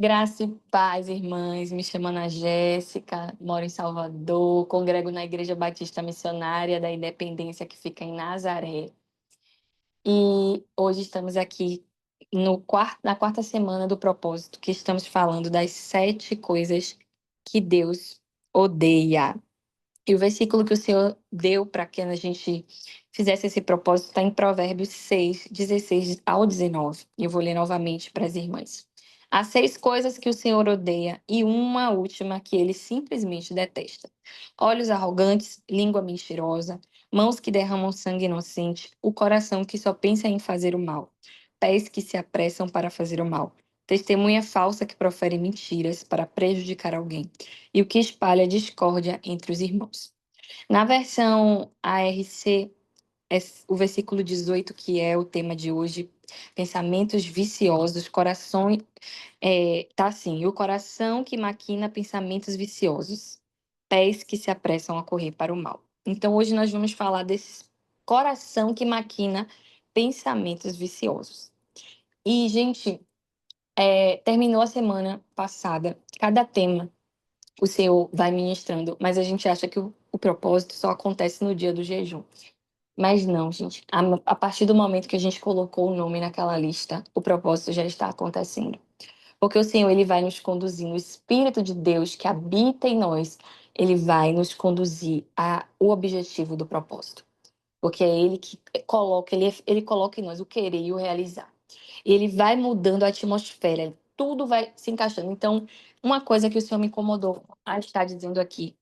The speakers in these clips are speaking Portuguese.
Graça e paz, irmãs. Me chamo Ana Jéssica, moro em Salvador, congrego na Igreja Batista Missionária da Independência, que fica em Nazaré. E hoje estamos aqui na quarta semana do propósito, que estamos falando das 7 coisas que Deus odeia. E o versículo que o Senhor deu para que a gente fizesse esse propósito está em Provérbios 6, 16 ao 19. E eu vou ler novamente para as irmãs. Há 6 coisas que o Senhor odeia e uma última que ele simplesmente detesta: olhos arrogantes, língua mentirosa, mãos que derramam sangue inocente, o coração que só pensa em fazer o mal, pés que se apressam para fazer o mal, testemunha falsa que profere mentiras para prejudicar alguém e o que espalha discórdia entre os irmãos. Na versão ARC, o versículo 18, que é o tema de hoje, pensamentos viciosos, coração, tá assim: o coração que maquina pensamentos viciosos, pés que se apressam a correr para o mal. Então, hoje nós vamos falar desse coração que maquina pensamentos viciosos. E, gente, terminou a semana passada, cada tema o Senhor vai ministrando, mas a gente acha que o propósito só acontece no dia do jejum. Mas não, gente. A partir do momento que a gente colocou o nome naquela lista, o propósito já está acontecendo. Porque o Senhor, ele vai nos conduzir, o Espírito de Deus que habita em nós, ele vai nos conduzir ao objetivo do propósito. Porque é ele que coloca, ele coloca em nós o querer e o realizar. E ele vai mudando a atmosfera, tudo vai se encaixando. Então, uma coisa que o Senhor me incomodou a estar dizendo aqui: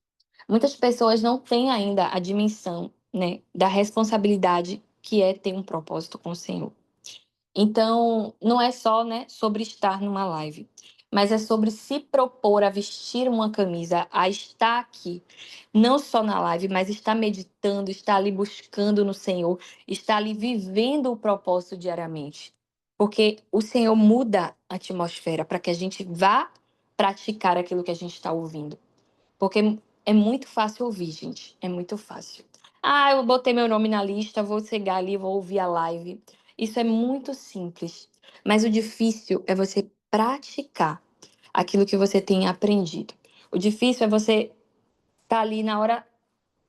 muitas pessoas não têm ainda a dimensão, né, da responsabilidade que é ter um propósito com o Senhor. Então, não é só, né, sobre estar numa live, mas é sobre se propor a vestir uma camisa, a estar aqui, não só na live, mas estar meditando, estar ali buscando no Senhor, estar ali vivendo o propósito diariamente. Porque o Senhor muda a atmosfera para que a gente vá praticar aquilo que a gente está ouvindo. Porque é muito fácil ouvir, gente. É muito fácil. Ah, eu botei meu nome na lista, vou chegar ali, vou ouvir a live. Isso é muito simples. Mas o difícil é você praticar aquilo que você tem aprendido. O difícil é você estar ali na hora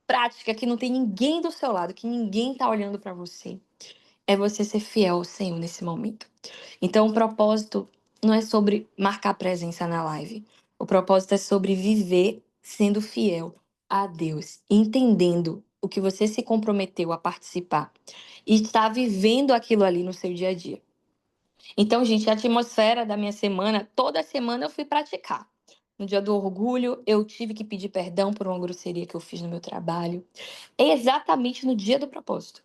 prática, que não tem ninguém do seu lado, que ninguém está olhando para você. É você ser fiel ao Senhor nesse momento. Então, o propósito não é sobre marcar presença na live. O propósito é sobre viver sendo fiel a Deus, entendendo o que você se comprometeu a participar e estar vivendo aquilo ali no seu dia a dia. Então, gente, a atmosfera da minha semana, toda semana eu fui praticar. No dia do orgulho, eu tive que pedir perdão por uma grosseria que eu fiz no meu trabalho. Exatamente no dia do propósito.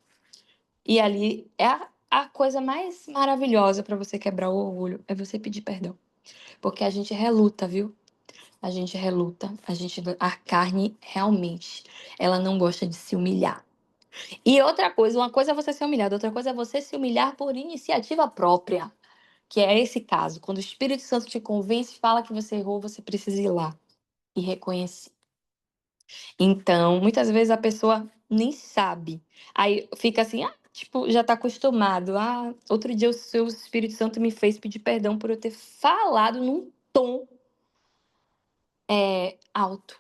E ali é a coisa mais maravilhosa para você quebrar o orgulho, é você pedir perdão. Porque a gente reluta, viu? A gente reluta, a carne realmente, ela não gosta de se humilhar. E outra coisa, uma coisa é você ser humilhado, outra coisa é você se humilhar por iniciativa própria, que é esse caso, quando o Espírito Santo te convence, fala que você errou, você precisa ir lá e reconhecer. Então, muitas vezes a pessoa nem sabe. Aí fica assim, tipo, já tá acostumado. Ah, outro dia o seu Espírito Santo me fez pedir perdão por eu ter falado num tom alto,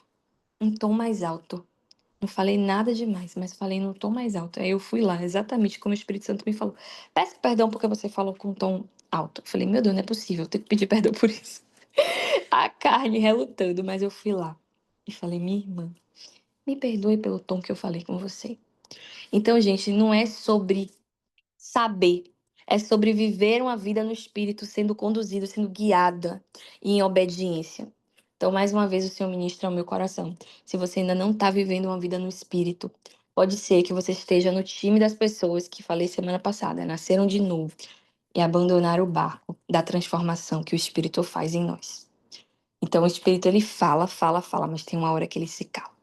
um tom mais alto. Não falei nada demais, mas falei num tom mais alto. Aí eu fui lá, exatamente como o Espírito Santo me falou. Peça perdão porque você falou com um tom alto. Eu falei, meu Deus, não é possível, eu tenho que pedir perdão por isso. A carne relutando, mas eu fui lá e falei, minha irmã, me perdoe pelo tom que eu falei com você. Então, gente, não é sobre saber, é sobre viver uma vida no Espírito, sendo conduzida, sendo guiada em obediência. Então, mais uma vez, o Senhor ministra ao meu coração. Se você ainda não está vivendo uma vida no Espírito, pode ser que você esteja no time das pessoas que falei semana passada, nasceram de novo e abandonaram o barco da transformação que o Espírito faz em nós. Então, o Espírito, ele fala, fala, fala, mas tem uma hora que ele se cala,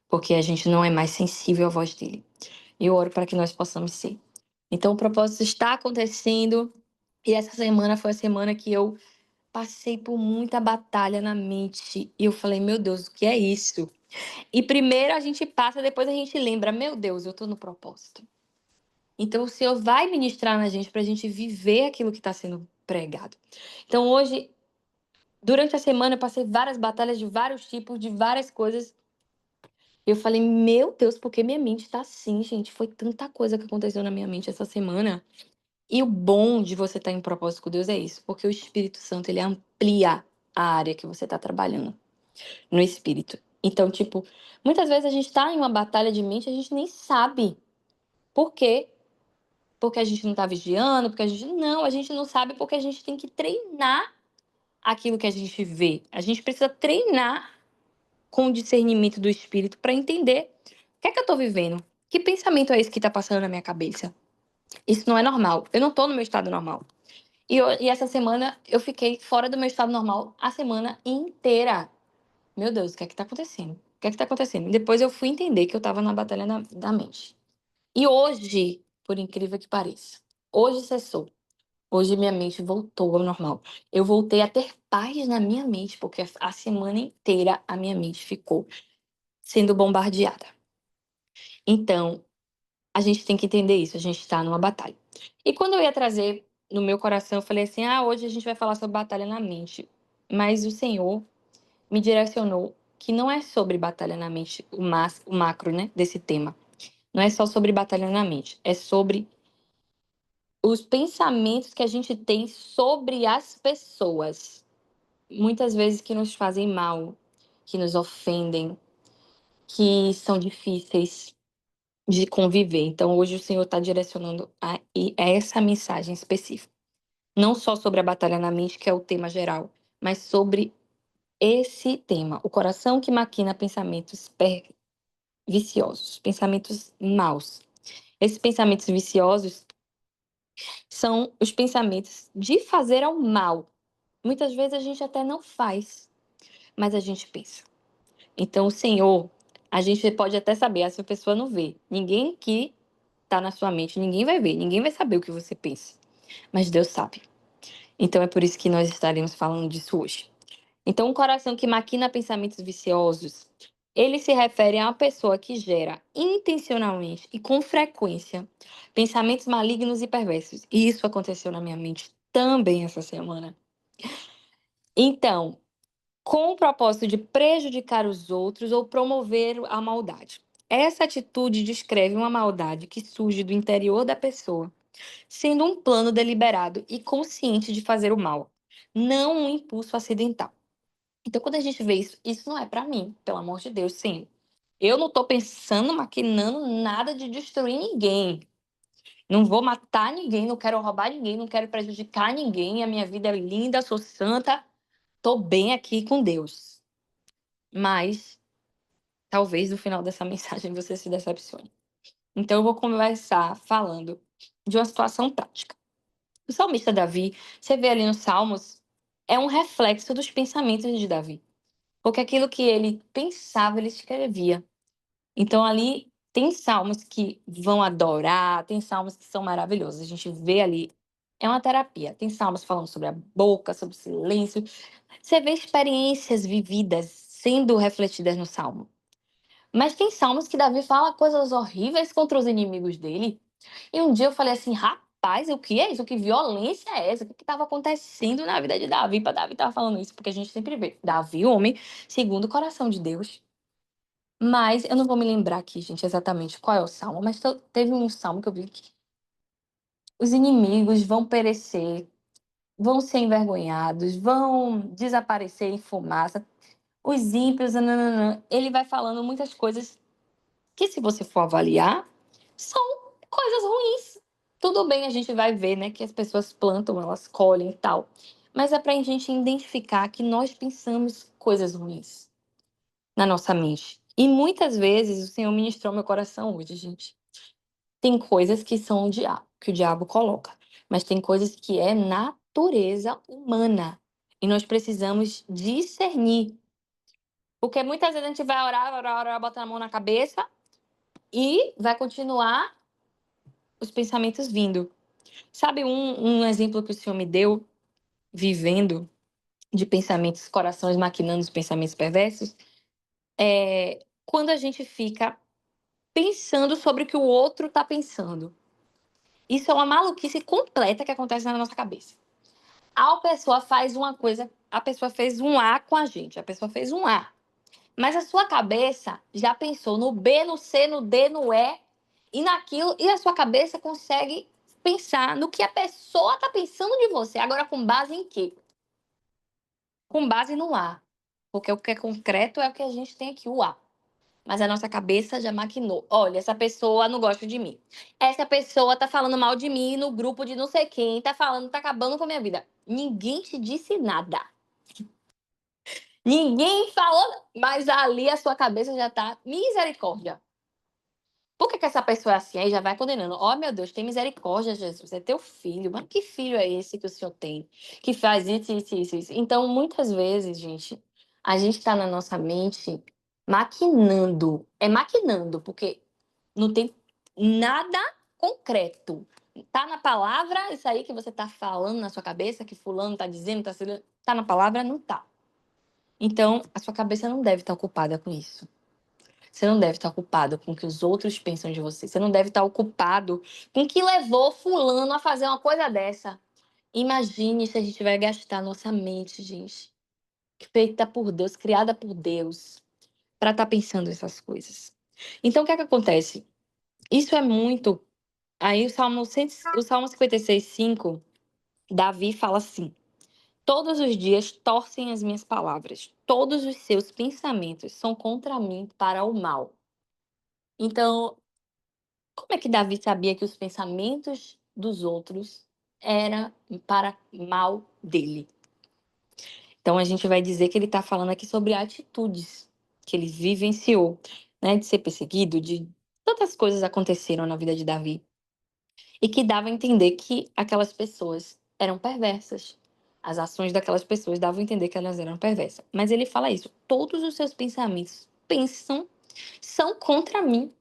porque a gente não é mais sensível à voz dele. E eu oro para que nós possamos ser. Então, o propósito está acontecendo. E essa semana foi a semana que eu passei por muita batalha na mente. E eu falei, meu Deus, o que é isso? E primeiro a gente passa, depois a gente lembra, meu Deus, eu estou no propósito. Então, o Senhor vai ministrar na gente para a gente viver aquilo que está sendo pregado. Então, hoje Durante a semana eu passei várias batalhas de vários tipos, de várias coisas. Eu falei, meu Deus, por que minha mente tá assim, gente? Foi tanta coisa que aconteceu na minha mente essa semana. E o bom de você estar em propósito com Deus é isso, porque o Espírito Santo, ele amplia a área que você tá trabalhando no espírito. Então, tipo, muitas vezes a gente tá em uma batalha de mente, a gente nem sabe por quê. Porque a gente não tá vigiando, porque a gente. Não, a gente não sabe porque a gente tem que treinar aquilo que a gente vê. A gente precisa treinar com o discernimento do espírito para entender o que é que eu tô vivendo. Que pensamento é esse que tá passando na minha cabeça? Isso não é normal. Eu não tô no meu estado normal. E essa semana eu fiquei fora do meu estado normal a semana inteira. Meu Deus, o que é que tá acontecendo? O que é que tá acontecendo? E depois eu fui entender que eu tava na batalha da mente. E hoje, por incrível que pareça, hoje cessou. Hoje minha mente voltou ao normal. Eu voltei a ter paz na minha mente, porque a semana inteira a minha mente ficou sendo bombardeada. Então, a gente tem que entender isso, a gente está numa batalha. E quando eu ia trazer no meu coração, eu falei assim: hoje a gente vai falar sobre batalha na mente. Mas o Senhor me direcionou que não é sobre batalha na mente, o macro, né, desse tema. Não é só sobre batalha na mente, é sobre os pensamentos que a gente tem sobre as pessoas. Muitas vezes que nos fazem mal, que nos ofendem, que são difíceis de conviver. Então, hoje o Senhor está direcionando a essa mensagem específica. Não só sobre a batalha na mente, que é o tema geral, mas sobre esse tema, o coração que maquina pensamentos viciosos, pensamentos maus. Esses pensamentos viciosos são os pensamentos de fazer ao mal. Muitas vezes a gente até não faz, mas a gente pensa. Então, o Senhor, a gente pode até saber, essa pessoa não vê. Ninguém que está na sua mente, ninguém vai ver, ninguém vai saber o que você pensa. Mas Deus sabe. Então é por isso que nós estaremos falando disso hoje. Então, um coração que maquina pensamentos viciosos, ele se refere a uma pessoa que gera intencionalmente e com frequência pensamentos malignos e perversos. E isso aconteceu na minha mente também essa semana. Então, com o propósito de prejudicar os outros ou promover a maldade. Essa atitude descreve uma maldade que surge do interior da pessoa, sendo um plano deliberado e consciente de fazer o mal, não um impulso acidental. Então, quando a gente vê isso, isso não é para mim, pelo amor de Deus, sim. Eu não tô pensando, maquinando nada de destruir ninguém. Não vou matar ninguém, não quero roubar ninguém, não quero prejudicar ninguém. A minha vida é linda, sou santa, tô bem aqui com Deus. Mas talvez no final dessa mensagem você se decepcione. Então eu vou começar falando de uma situação prática. O salmista Davi, você vê ali nos Salmos, é um reflexo dos pensamentos de Davi. Porque aquilo que ele pensava, ele escrevia. Então ali tem salmos que vão adorar, tem salmos que são maravilhosos. A gente vê ali, é uma terapia. Tem salmos falando sobre a boca, sobre o silêncio. Você vê experiências vividas sendo refletidas no salmo. Mas tem salmos que Davi fala coisas horríveis contra os inimigos dele. E um dia eu falei assim, rapaz, o que é isso? Que violência é essa? O que estava acontecendo na vida de Davi para Davi estar falando isso? Porque a gente sempre vê Davi, homem, segundo o coração de Deus. Mas eu não vou me lembrar aqui, gente, exatamente qual é o salmo, mas teve um salmo que eu vi que os inimigos vão perecer, vão ser envergonhados, vão desaparecer em fumaça. Os ímpios, nananã, ele vai falando muitas coisas que, se você for avaliar, são coisas ruins. Tudo bem, a gente vai ver, né, que as pessoas plantam, elas colhem e tal. Mas é pra gente identificar que nós pensamos coisas ruins na nossa mente. E muitas vezes o Senhor ministrou meu coração hoje, gente. Tem coisas que são o diabo, que o diabo coloca, mas tem coisas que é natureza humana. E nós precisamos discernir. Porque muitas vezes a gente vai orar, orar, orar, botar a mão na cabeça e vai continuar os pensamentos vindo. Sabe um exemplo que o Senhor me deu, vivendo de pensamentos, corações maquinando os pensamentos perversos? É quando a gente fica pensando sobre o que o outro está pensando. Isso é uma maluquice completa que acontece na nossa cabeça. A pessoa faz uma coisa a pessoa fez um A com a gente, a pessoa fez um A. Mas a sua cabeça já pensou no B, no C, no D, no E e naquilo, e a sua cabeça consegue pensar no que a pessoa está pensando de você. Agora, com base em quê? Com base no A. Porque o que é concreto é o que a gente tem aqui, o A. Mas a nossa cabeça já maquinou. Olha, essa pessoa não gosta de mim. Essa pessoa tá falando mal de mim no grupo de não sei quem, tá falando, tá acabando com a minha vida. Ninguém te disse nada. Ninguém falou, mas ali a sua cabeça já tá misericórdia. Por que essa pessoa é assim? Aí já vai condenando. Oh, meu Deus, tem misericórdia, Jesus. É teu filho. Mas que filho é esse que o senhor tem? Que faz isso, isso, isso, isso. Então, muitas vezes, gente, a gente tá na nossa mente maquinando. É maquinando, porque não tem nada concreto. Tá na palavra, isso aí que você tá falando na sua cabeça, que fulano tá dizendo, tá na palavra, não tá. Então, a sua cabeça não deve estar ocupada com isso. Você não deve estar ocupado com o que os outros pensam de você. Você não deve estar ocupado com o que levou fulano a fazer uma coisa dessa. Imagine se a gente vai gastar nossa mente, gente, feita por Deus, criada por Deus, para estar pensando essas coisas. Então, o que é que acontece? Isso é muito. Aí o Salmo 56:5, Davi fala assim: Todos os dias torcem as minhas palavras, todos os seus pensamentos são contra mim para o mal. Então, como é que Davi sabia que os pensamentos dos outros eram para mal dele? Então, a gente vai dizer que ele está falando aqui sobre atitudes que ele vivenciou, né? De ser perseguido, de tantas coisas aconteceram na vida de Davi. E que dava a entender que aquelas pessoas eram perversas. As ações daquelas pessoas davam a entender que elas eram perversas. Mas ele fala isso: todos os seus pensamentos são contra mim.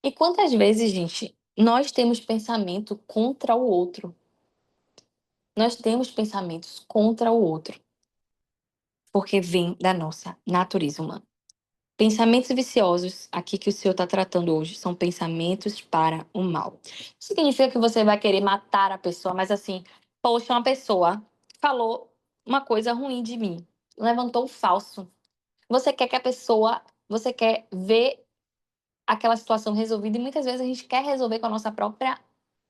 E quantas vezes, gente, nós temos pensamento contra o outro? Nós temos pensamentos contra o outro, porque vem da nossa natureza humana. Pensamentos viciosos, aqui que o Senhor está tratando hoje, são pensamentos para o mal. Significa que você vai querer matar a pessoa, mas assim, poxa, uma pessoa falou uma coisa ruim de mim, levantou um falso. Você quer que a pessoa, você quer ver aquela situação resolvida e muitas vezes a gente quer resolver com a nossa própria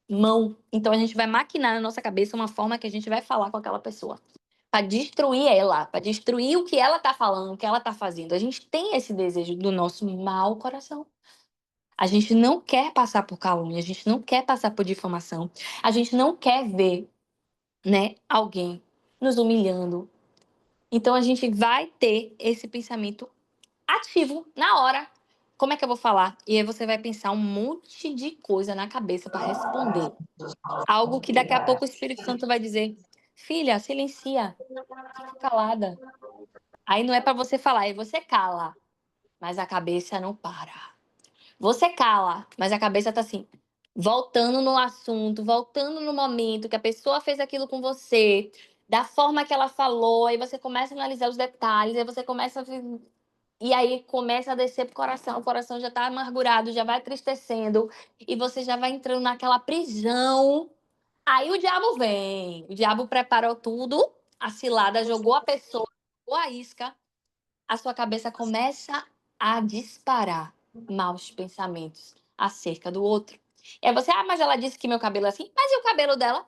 mão. Então a gente vai maquinar na nossa cabeça uma forma que a gente vai falar com aquela pessoa. Para destruir ela, para destruir o que ela tá falando, o que ela tá fazendo. A gente tem esse desejo do nosso mau coração. A gente não quer passar por calúnia, a gente não quer passar por difamação. A gente não quer ver, né, alguém nos humilhando. Então a gente vai ter esse pensamento ativo na hora. Como é que eu vou falar? E aí você vai pensar um monte de coisa na cabeça para responder. Algo que daqui a pouco o Espírito Santo vai dizer: Filha, silencia, fica calada. Aí não é para você falar, aí você cala, mas a cabeça não para. Você cala, mas a cabeça tá assim, voltando no assunto, voltando no momento que a pessoa fez aquilo com você, da forma que ela falou, aí você começa a analisar os detalhes, aí você começa a... E aí começa a descer pro coração, o coração já tá amargurado, já vai entristecendo, e você já vai entrando naquela prisão. Aí o diabo vem. O diabo preparou tudo, a cilada, jogou a pessoa, jogou a isca. A sua cabeça começa a disparar maus pensamentos acerca do outro. E aí você, mas ela disse que meu cabelo é assim, mas e o cabelo dela?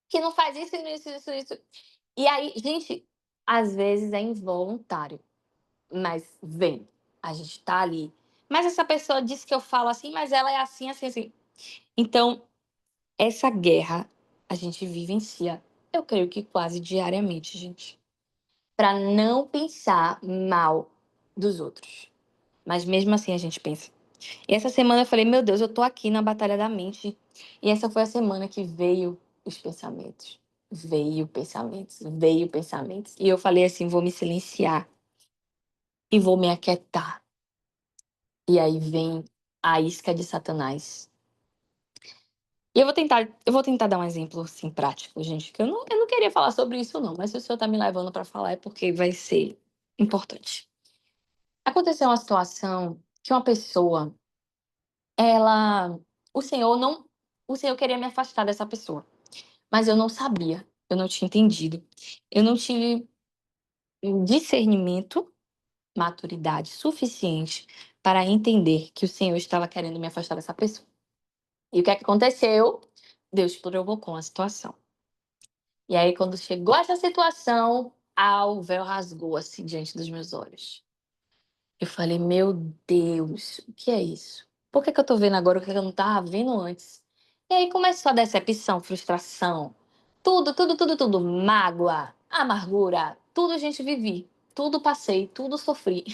Que não faz isso, isso. E aí, gente, às vezes é involuntário, mas vem. A gente tá ali. Mas essa pessoa disse que eu falo assim, mas ela é assim, assim, assim. Então, essa guerra a gente vivencia, eu creio que quase diariamente, gente, para não pensar mal dos outros. Mas mesmo assim a gente pensa. E essa semana eu falei, meu Deus, eu tô aqui na batalha da mente. E essa foi a semana que veio os pensamentos. Veio pensamentos, veio pensamentos. E eu falei assim, vou me silenciar e vou me aquietar. E aí vem a isca de Satanás. E eu vou tentar dar um exemplo assim prático, gente, que eu não queria falar sobre isso não, mas se o senhor tá me levando para falar é porque vai ser importante. Aconteceu uma situação que uma pessoa, ela, o senhor não, o senhor queria me afastar dessa pessoa, mas eu não sabia. eu não tinha entendido. Eu não tive discernimento, maturidade suficiente para entender que o Senhor estava querendo me afastar dessa pessoa. E o que é que aconteceu? Deus provocou uma situação. E aí, quando chegou essa situação, o véu rasgou assim diante dos meus olhos. Eu falei, meu Deus, o que é isso? Por que que eu tô vendo agora o que eu não estava vendo antes? E aí começou a decepção, frustração, tudo, mágoa, amargura, tudo a gente vivi, tudo passei, tudo sofri,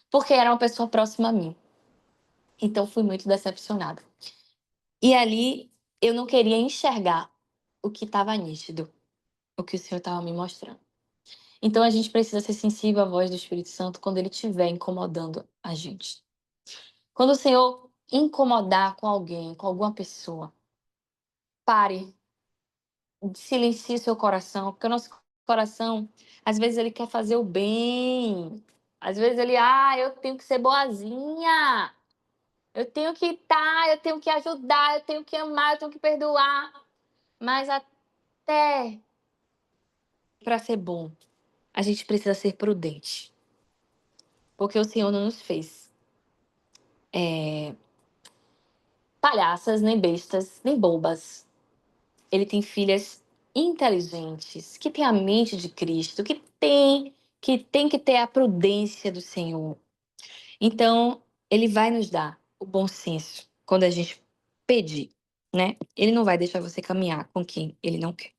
porque era uma pessoa próxima a mim. Então fui muito decepcionada. E ali eu não queria enxergar o que estava nítido, o que o Senhor estava me mostrando. Então a gente precisa ser sensível à voz do Espírito Santo quando ele estiver incomodando a gente. Quando o Senhor incomodar com alguém, com alguma pessoa, pare, silencie seu coração, porque o nosso coração, às vezes ele quer fazer o bem. Às vezes ele, eu tenho que ser boazinha. Eu tenho que estar, eu tenho que ajudar, eu tenho que amar, eu tenho que perdoar. Mas até para ser bom, a gente precisa ser prudente. Porque o Senhor não nos fez palhaças, nem bestas, nem bobas. Ele tem filhas inteligentes, que têm a mente de Cristo, que tem que ter a prudência do Senhor. Então, ele vai nos dar o bom senso quando a gente pedir, né? Ele não vai deixar você caminhar com quem ele não quer.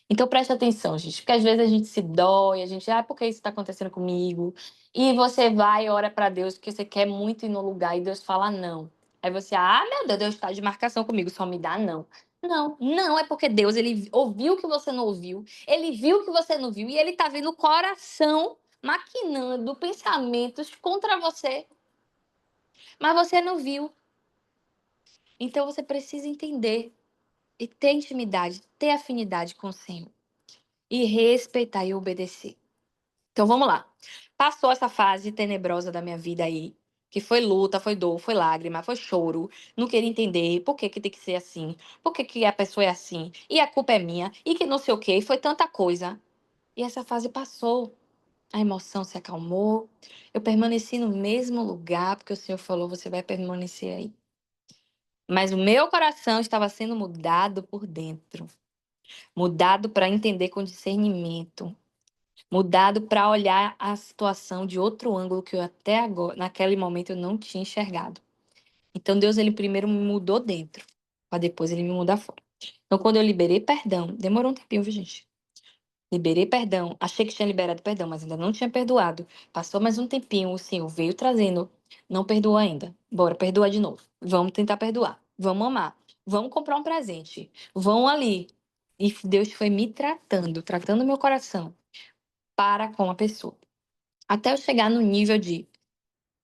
Então preste atenção, gente, porque às vezes a gente se dói, a gente, por que isso está acontecendo comigo? E você vai e ora para Deus porque você quer muito ir no lugar e Deus fala não. Aí você, meu Deus, Deus está de marcação comigo, só me dá não. Não, não é porque Deus, ele ouviu o que você não ouviu, ele viu o que você não viu e ele tá vendo o coração maquinando pensamentos contra você, mas você não viu. Então você precisa entender e ter intimidade, ter afinidade com o Senhor e respeitar e obedecer. Então vamos lá. Passou essa fase tenebrosa da minha vida aí, que foi luta, foi dor, foi lágrima, foi choro. Não queria entender por que que tem que ser assim, por que que a pessoa é assim, e a culpa é minha, e que não sei o quê, foi tanta coisa. E essa fase passou, a emoção se acalmou, eu permaneci no mesmo lugar, porque o Senhor falou, você vai permanecer aí. Mas o meu coração estava sendo mudado por dentro, mudado para entender com discernimento, mudado para olhar a situação de outro ângulo que eu até agora, naquele momento, eu não tinha enxergado. Então Deus, ele primeiro me mudou dentro, para depois ele me mudar fora. Então quando eu liberei perdão, demorou um tempinho, viu, gente? Liberei perdão, achei que tinha liberado perdão, mas ainda não tinha perdoado. Passou mais um tempinho, o Senhor veio trazendo, não perdoou ainda. Bora perdoar de novo. Vamos tentar perdoar. Vamos amar. Vamos comprar um presente. Vão ali. E Deus foi me tratando meu coração para com a pessoa. Até eu chegar no nível de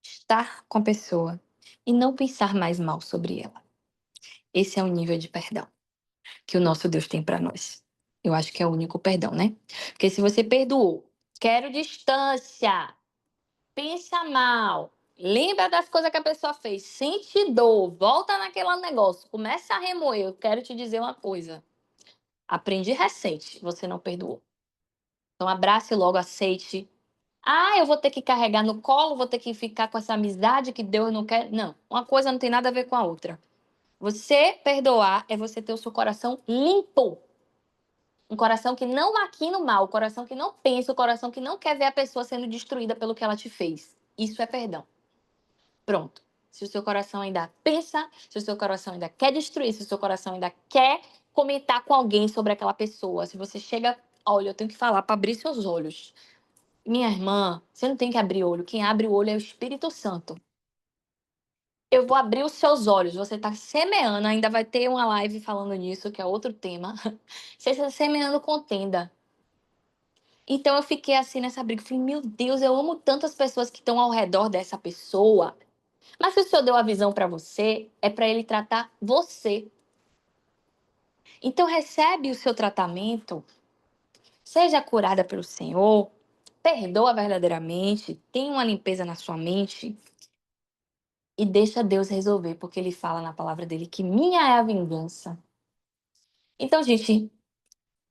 estar com a pessoa e não pensar mais mal sobre ela. Esse é o nível de perdão que o nosso Deus tem para nós. Eu acho que é o único perdão, né? Porque se você perdoou, quero distância, pensa mal, lembra das coisas que a pessoa fez, sente dor, volta naquele negócio, começa a remoer. Eu quero te dizer uma coisa. Aprendi recente, você não perdoou. Então abrace logo, aceite. Eu vou ter que carregar no colo, vou ter que ficar com essa amizade que Deus não quer. Não, uma coisa não tem nada a ver com a outra. Você perdoar é você ter o seu coração limpo. Um coração que não maquina o mal, um coração que não pensa, um coração que não quer ver a pessoa sendo destruída pelo que ela te fez. Isso é perdão. Pronto. Se o seu coração ainda pensa, se o seu coração ainda quer destruir, se o seu coração ainda quer comentar com alguém sobre aquela pessoa, se você chega, olha, eu tenho que falar para abrir seus olhos. Minha irmã, você não tem que abrir olho. Quem abre o olho é o Espírito Santo. Eu vou abrir os seus olhos. Você está semeando, ainda vai ter uma live falando nisso, que é outro tema. Você está semeando contenda. Então eu fiquei assim nessa briga. Falei, meu Deus, eu amo tantas pessoas que estão ao redor dessa pessoa. Mas se o Senhor deu a visão para você, é para ele tratar você. Então recebe o seu tratamento, seja curada pelo Senhor, perdoa verdadeiramente, tenha uma limpeza na sua mente. E deixa Deus resolver, porque ele fala na palavra dele que minha é a vingança. Então, gente,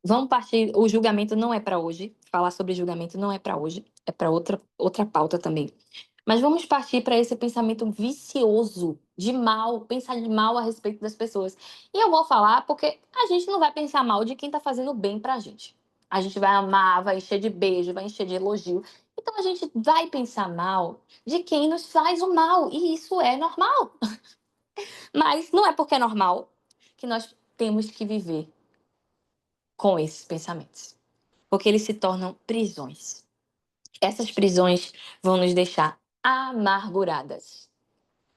Vamos partir. O julgamento não é para hoje. Falar sobre julgamento não é para hoje. É para outra pauta também. Mas vamos partir para esse pensamento vicioso de mal, pensar de mal a respeito das pessoas. E eu vou falar porque a gente não vai pensar mal de quem está fazendo bem para a gente. A gente vai amar, vai encher de beijo, vai encher de elogio. Então a gente vai pensar mal de quem nos faz o mal. E isso é normal. Mas não é porque é normal que nós temos que viver com esses pensamentos. Porque eles se tornam prisões. Essas prisões vão nos deixar amarguradas.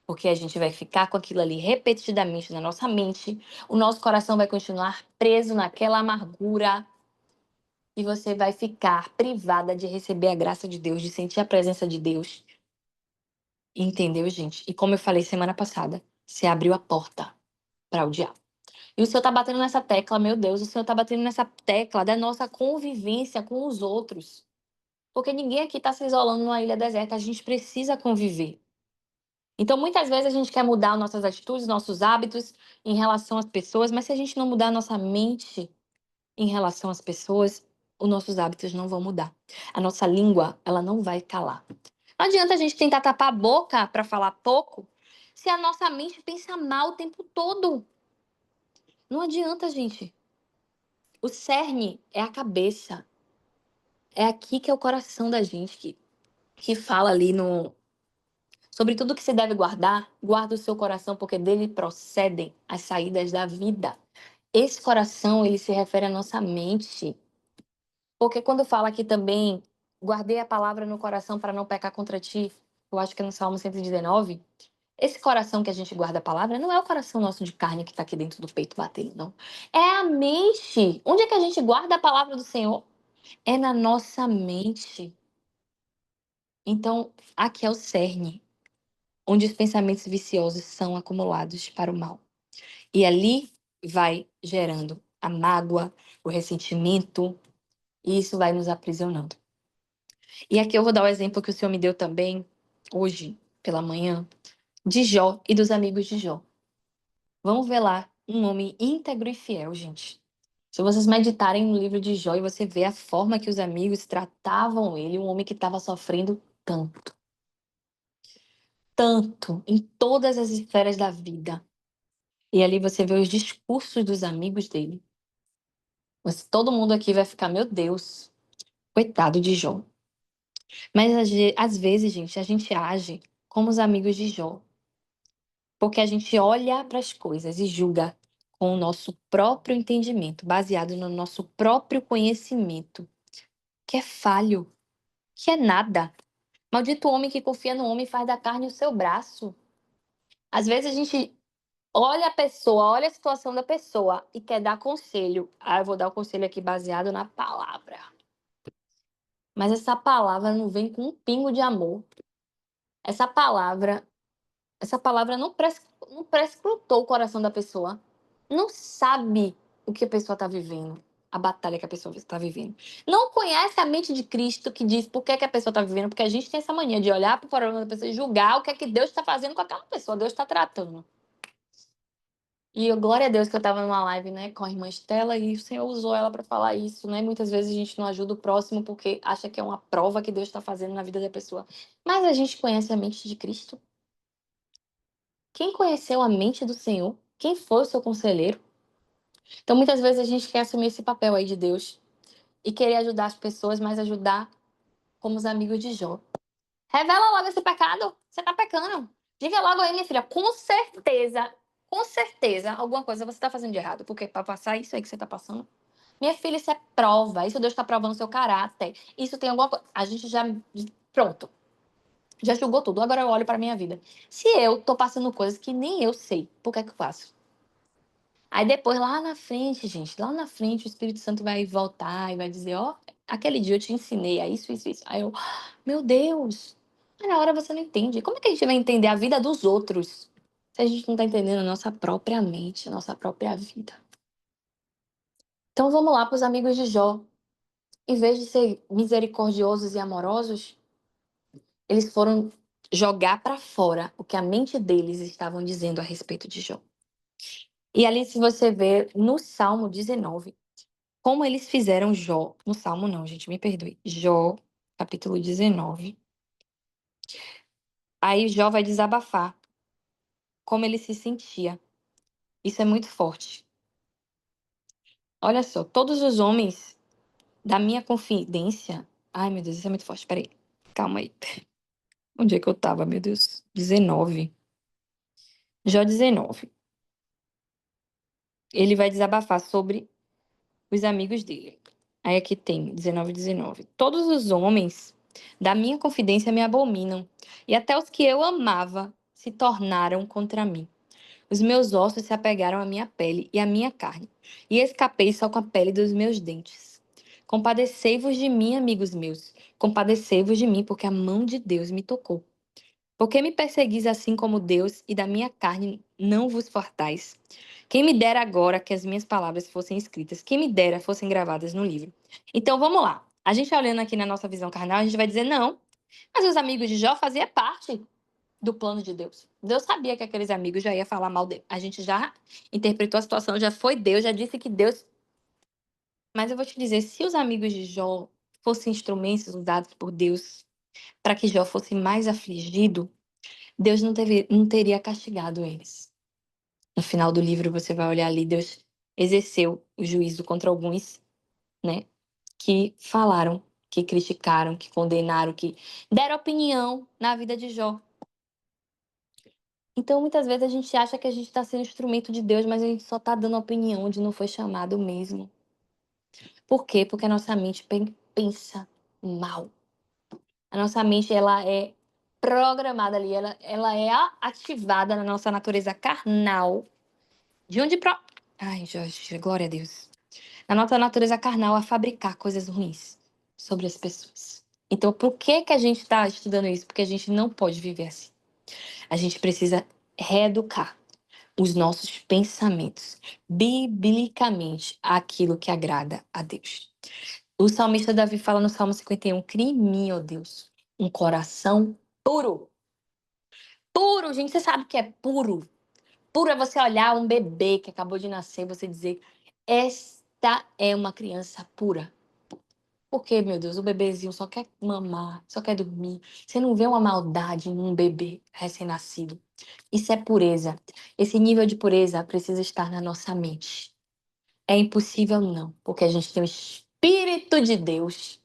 Porque a gente vai ficar com aquilo ali repetidamente na nossa mente, o nosso coração vai continuar preso naquela amargura e você vai ficar privada de receber a graça de Deus, de sentir a presença de Deus. Entendeu, gente? E como eu falei semana passada, você abriu a porta para o diabo. E o Senhor tá batendo nessa tecla, meu Deus, o Senhor tá batendo nessa tecla da nossa convivência com os outros. Porque ninguém aqui tá se isolando numa ilha deserta, a gente precisa conviver. Então, muitas vezes a gente quer mudar nossas atitudes, nossos hábitos em relação às pessoas, mas se a gente não mudar nossa mente em relação às pessoas, os nossos hábitos não vão mudar. A nossa língua, ela não vai calar. Não adianta a gente tentar tapar a boca para falar pouco, se a nossa mente pensa mal o tempo todo. Não adianta, gente. O cerne é a cabeça. É aqui que é o coração da gente que fala ali no. Sobre tudo que se deve guardar, guarda o seu coração, porque dele procedem as saídas da vida. Esse coração, ele se refere à nossa mente. Porque quando fala aqui também, guardei a palavra no coração para não pecar contra ti, eu acho que é no Salmo 119, esse coração que a gente guarda a palavra não é o coração nosso de carne que está aqui dentro do peito batendo, não. É a mente. Onde é que a gente guarda a palavra do Senhor? É na nossa mente. Então, aqui é o cerne, onde os pensamentos viciosos são acumulados para o mal. E ali vai gerando a mágoa, o ressentimento, e isso vai nos aprisionando. E aqui eu vou dar o exemplo que o Senhor me deu também, hoje, pela manhã, de Jó e dos amigos de Jó. Vamos ver lá um homem íntegro e fiel, gente. Se vocês meditarem no livro de Jó e você vê a forma que os amigos tratavam ele, um homem que estava sofrendo tanto, tanto, em todas as esferas da vida. E ali você vê os discursos dos amigos dele. Todo mundo aqui vai ficar, meu Deus, coitado de Jó. Mas às vezes, gente, a gente age como os amigos de Jó. Porque a gente olha para as coisas e julga com o nosso próprio entendimento, baseado no nosso próprio conhecimento, que é falho, que é nada. Maldito homem que confia no homem e faz da carne o seu braço. Às vezes a gente olha a pessoa, olha a situação da pessoa e quer dar conselho. Ah, eu vou dar o conselho aqui baseado na palavra. Mas essa palavra não vem com um pingo de amor. Essa palavra, essa palavra não prescrutou o coração da pessoa. Não sabe o que a pessoa está vivendo, a batalha que a pessoa está vivendo. Não conhece a mente de Cristo que diz por que a pessoa está vivendo, porque a gente tem essa mania de olhar para o problema da pessoa e julgar o que é que Deus está fazendo com aquela pessoa, Deus está tratando. E glória a Deus que eu estava numa live, né, com a irmã Estela e o Senhor usou ela para falar isso, né? Muitas vezes a gente não ajuda o próximo porque acha que é uma prova que Deus está fazendo na vida da pessoa. Mas a gente conhece a mente de Cristo. Quem conheceu a mente do Senhor? Quem foi o seu conselheiro? Então, muitas vezes a gente quer assumir esse papel aí de Deus e querer ajudar as pessoas, mas ajudar como os amigos de Jó. Revela logo esse pecado. Você tá pecando. Diga logo aí, minha filha. Com certeza, alguma coisa você tá fazendo de errado. Porque para passar isso aí que você tá passando, minha filha, isso é prova. Isso Deus tá provando o seu caráter. Isso tem alguma coisa. A gente já. Pronto. Já julgou tudo. Agora eu olho para minha vida. Se eu tô passando coisas que nem eu sei, por que é que eu faço? Aí depois, lá na frente, gente, lá na frente, o Espírito Santo vai voltar e vai dizer, ó, aquele dia eu te ensinei a isso, isso, isso. Aí eu, meu Deus, mas na hora você não entende. Como é que a gente vai entender a vida dos outros se a gente não tá entendendo a nossa própria mente, a nossa própria vida? Então vamos lá para os amigos de Jó. Em vez de ser misericordiosos e amorosos, eles foram jogar para fora o que a mente deles estavam dizendo a respeito de Jó. E ali, se você ver no Salmo 19, como eles fizeram Jó, no Salmo não, gente, me perdoe. Jó, capítulo 19. Aí Jó vai desabafar como ele se sentia. Isso é muito forte. Olha só, todos os homens da minha confidência. Ai, meu Deus, isso é muito forte. Peraí. Calma aí. Onde é que eu tava, meu Deus? 19. Jó 19. Ele vai desabafar sobre os amigos dele. Aí aqui tem 19, 19. Todos os homens da minha confidência me abominam, e até os que eu amava se tornaram contra mim. Os meus ossos se apegaram à minha pele e à minha carne, e escapei só com a pele dos meus dentes. Compadecei-vos de mim, amigos meus. Compadecei-vos de mim, porque a mão de Deus me tocou. Por que me perseguis assim como Deus, e da minha carne não vos fartais? Quem me dera agora que as minhas palavras fossem escritas, quem me dera fossem gravadas no livro. Então vamos lá. A gente olhando aqui na nossa visão carnal, a gente vai dizer não, mas os amigos de Jó faziam parte do plano de Deus. Deus sabia que aqueles amigos já iam falar mal dele. A gente já interpretou a situação, já foi Deus, já disse que Deus. Mas eu vou te dizer, se os amigos de Jó fossem instrumentos usados por Deus para que Jó fosse mais afligido, Deus não teria castigado eles. No final do livro, você vai olhar ali, Deus exerceu o juízo contra alguns, né, que falaram, que criticaram, que condenaram, que deram opinião na vida de Jó. Então, muitas vezes a gente acha que a gente está sendo instrumento de Deus, mas a gente só está dando opinião onde não foi chamado mesmo. Por quê? Porque a nossa mente pensa mal. A nossa mente, ela é programada ali, ela é ativada na nossa natureza carnal. De onde pro... Ai, Jorge, glória a Deus. Na nossa natureza carnal a fabricar coisas ruins sobre as pessoas. Então, por que que a gente está estudando isso? Porque a gente não pode viver assim. A gente precisa reeducar os nossos pensamentos biblicamente àquilo que agrada a Deus. O salmista Davi fala no Salmo 51, cria em mim, ó Deus, um coração puro. Puro, gente, você sabe o que é puro? Puro é você olhar um bebê que acabou de nascer e você dizer, esta é uma criança pura. Porque, meu Deus, o bebezinho só quer mamar, só quer dormir. Você não vê uma maldade em um bebê recém-nascido. Isso é pureza. Esse nível de pureza precisa estar na nossa mente. É impossível não, porque a gente tem o Espírito de Deus,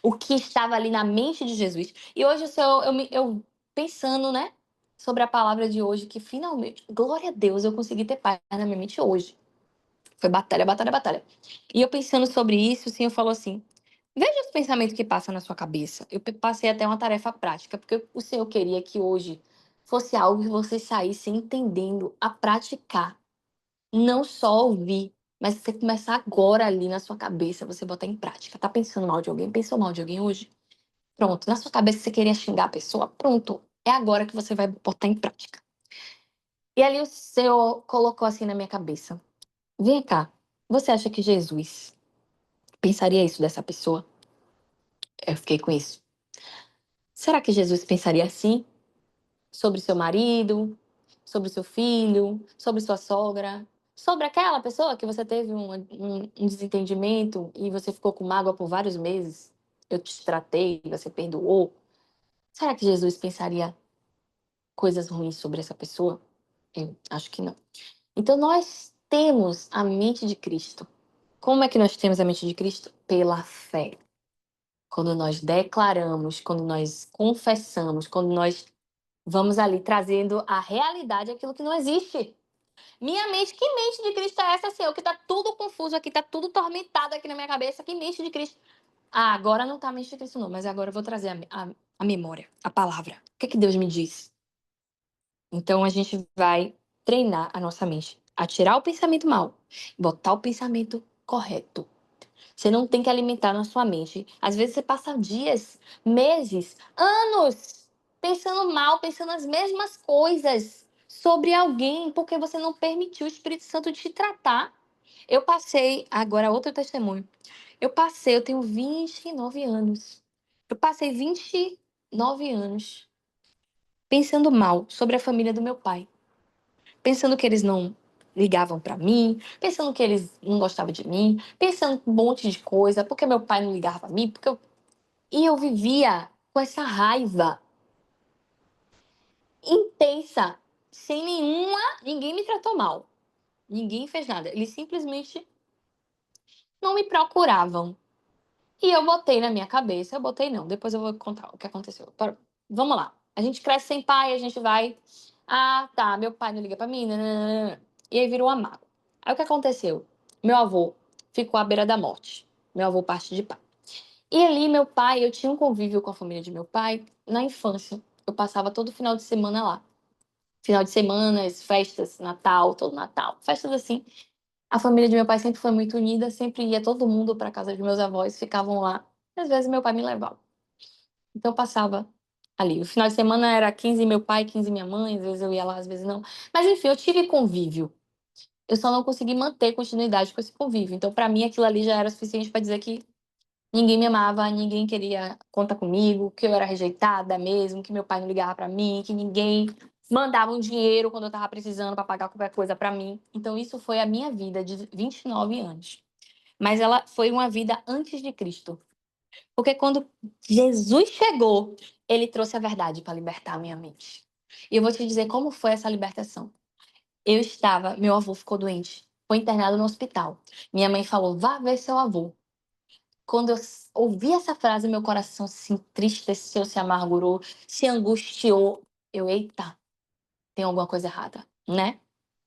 o que estava ali na mente de Jesus. E hoje eu pensando, né, sobre a palavra de hoje, que finalmente, glória a Deus, eu consegui ter paz na minha mente hoje. Foi batalha, batalha, batalha. E eu pensando sobre isso, o Senhor falou assim: veja os pensamentos que passam na sua cabeça. Eu passei até uma tarefa prática, porque o Senhor queria que hoje fosse algo que você saísse entendendo a praticar. Não só ouvir, mas você começar agora ali na sua cabeça, você botar em prática. Tá pensando mal de alguém? Pensou mal de alguém hoje? Pronto. Na sua cabeça você queria xingar a pessoa? Pronto. É agora que você vai botar em prática. E ali o Senhor colocou assim na minha cabeça: vem cá, você acha que Jesus pensaria isso dessa pessoa? Eu fiquei com isso. Será que Jesus pensaria assim sobre seu marido, sobre seu filho, sobre sua sogra, sobre aquela pessoa que você teve um desentendimento e você ficou com mágoa por vários meses? Eu te tratei, você perdoou. Será que Jesus pensaria coisas ruins sobre essa pessoa? Eu acho que não. Então nós temos a mente de Cristo. Como é que nós temos a mente de Cristo? Pela fé. Quando nós declaramos, quando nós confessamos, quando nós vamos ali trazendo a realidade aquilo que não existe. Minha mente, que mente de Cristo é essa, Senhor? Que tá tudo confuso aqui, tá tudo tormentado aqui na minha cabeça. Que mente de Cristo? Ah, agora não tá a mente de Cristo, não, mas agora eu vou trazer a memória, a palavra. O que é que Deus me diz? Então a gente vai treinar a nossa mente a tirar o pensamento mal, botar o pensamento correto. Você não tem que alimentar na sua mente. Às vezes você passa dias, meses, anos pensando mal, pensando as mesmas coisas sobre alguém, porque você não permitiu o Espírito Santo te tratar. Eu passei, agora outro testemunho. Eu tenho 29 anos. Eu passei 29 anos pensando mal sobre a família do meu pai. Pensando que eles não ligavam para mim, pensando que eles não gostavam de mim, pensando um monte de coisa, porque meu pai não ligava para mim, e eu vivia com essa raiva intensa, sem ninguém me tratou mal, ninguém fez nada, eles simplesmente não me procuravam. E eu botei na minha cabeça, eu botei não, depois eu vou contar o que aconteceu. Vamos lá. A gente cresce sem pai, a gente vai. Ah, tá, meu pai não liga pra mim. Nananana. E aí virou uma mágoa. Aí o que aconteceu? Meu avô ficou à beira da morte. Meu avô parte de pai. E ali, meu pai, eu tinha um convívio com a família de meu pai na infância. Eu passava todo final de semana lá. Final de semana, festas, Natal, todo Natal, festas assim. A família de meu pai sempre foi muito unida, sempre ia todo mundo para casa dos meus avós, ficavam lá. E às vezes meu pai me levava. Então eu passava ali. O final de semana era 15 meu pai, 15 minha mãe, às vezes eu ia lá, às vezes não. Mas enfim, eu tive convívio. Eu só não consegui manter continuidade com esse convívio. Então, para mim, aquilo ali já era suficiente para dizer que ninguém me amava, ninguém queria contar comigo, que eu era rejeitada mesmo, que meu pai não ligava para mim, que ninguém mandava um dinheiro quando eu estava precisando para pagar qualquer coisa para mim. Então, isso foi a minha vida de 29 anos. Mas ela foi uma vida antes de Cristo. Porque quando Jesus chegou, ele trouxe a verdade para libertar a minha mente. E eu vou te dizer como foi essa libertação. Meu avô ficou doente, foi internado no hospital. Minha mãe falou: vá ver seu avô. Quando eu ouvi essa frase, meu coração se entristeceu, se amargurou, se angustiou. Eita, tem alguma coisa errada, né?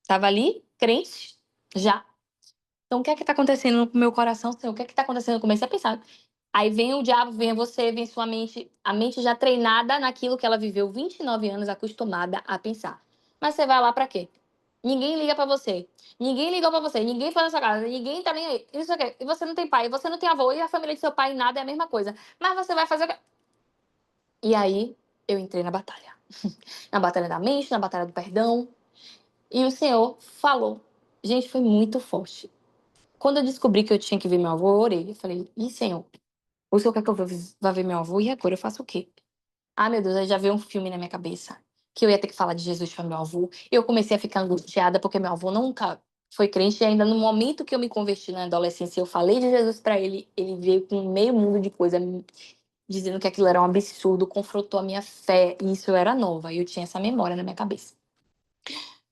Tava ali, crente, já. Então, o que é que tá acontecendo com o meu coração, Senhor? O que é que tá acontecendo? Eu comecei a pensar. Aí vem o diabo, vem você, vem sua mente, a mente já treinada naquilo que ela viveu 29 anos, acostumada a pensar. Mas você vai lá pra quê? Ninguém liga pra você. Ninguém ligou pra você. Ninguém foi na sua casa. Ninguém tá nem aí. Isso aqui. E você não tem pai, você não tem avô, e a família de seu pai nada é a mesma coisa. Mas você vai fazer o quê? E aí eu entrei na batalha. Na batalha da mente, na batalha do perdão. E o Senhor falou. Gente, foi muito forte. Quando eu descobri que eu tinha que ver meu avô, eu orei. Eu falei: Ih, Senhor, o Senhor quer que eu vá ver meu avô? E agora eu faço o quê? Ah, meu Deus, aí já veio um filme na minha cabeça. Que eu ia ter que falar de Jesus para meu avô. Eu comecei a ficar angustiada porque meu avô nunca foi crente. E ainda no momento que eu me converti na adolescência, eu falei de Jesus para ele. Ele veio com meio mundo de coisa, dizendo que aquilo era um absurdo, confrontou a minha fé. E isso eu era nova. E eu tinha essa memória na minha cabeça.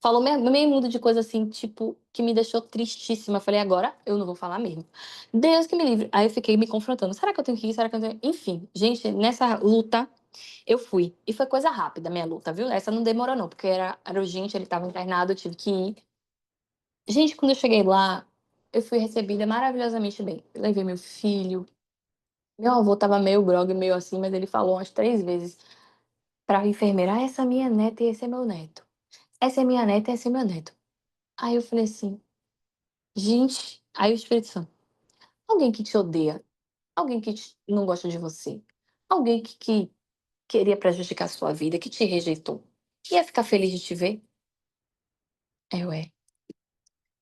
Falou meio mundo de coisa assim, tipo, que me deixou tristíssima. Eu falei: agora eu não vou falar mesmo. Deus que me livre. Aí eu fiquei me confrontando. Será que eu tenho que ir? Será que eu tenho... Enfim, gente, nessa luta eu fui. E foi coisa rápida a minha luta, viu? Essa não demorou não, porque era urgente, ele estava internado, eu tive que ir. Gente, quando eu cheguei lá, eu fui recebida maravilhosamente bem. Eu levei meu filho. Meu avô tava meio grogue, meio assim, mas ele falou umas 3 vezes pra enfermeira: essa é minha neta e esse é meu neto. Essa é minha neta e esse é meu neto. Aí eu falei assim: gente, aí o Espírito Santo, alguém que te odeia, alguém que não gosta de você, alguém que queria prejudicar a sua vida, que te rejeitou, ia ficar feliz de te ver? É.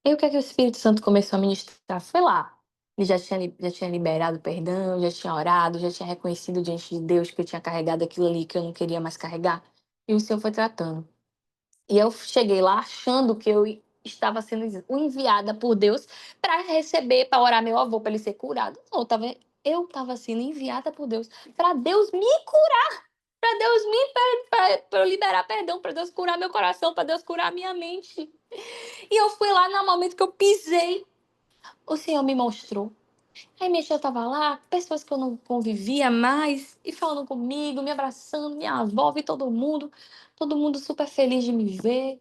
E o que é que o Espírito Santo começou a ministrar? Foi lá. Ele já tinha liberado perdão, já tinha orado, já tinha reconhecido diante de Deus que eu tinha carregado aquilo ali que eu não queria mais carregar. E o Senhor foi tratando. E eu cheguei lá achando que eu estava sendo enviada por Deus para receber, para orar meu avô, para ele ser curado. Não, eu estava sendo enviada por Deus para Deus me curar, para Deus para eu liberar perdão, para Deus curar meu coração, para Deus curar minha mente. E eu fui lá no momento que eu pisei, o Senhor me mostrou. Aí minha tia tava lá, pessoas que eu não convivia mais, e falando comigo, me abraçando, minha avó, vi todo mundo super feliz de me ver.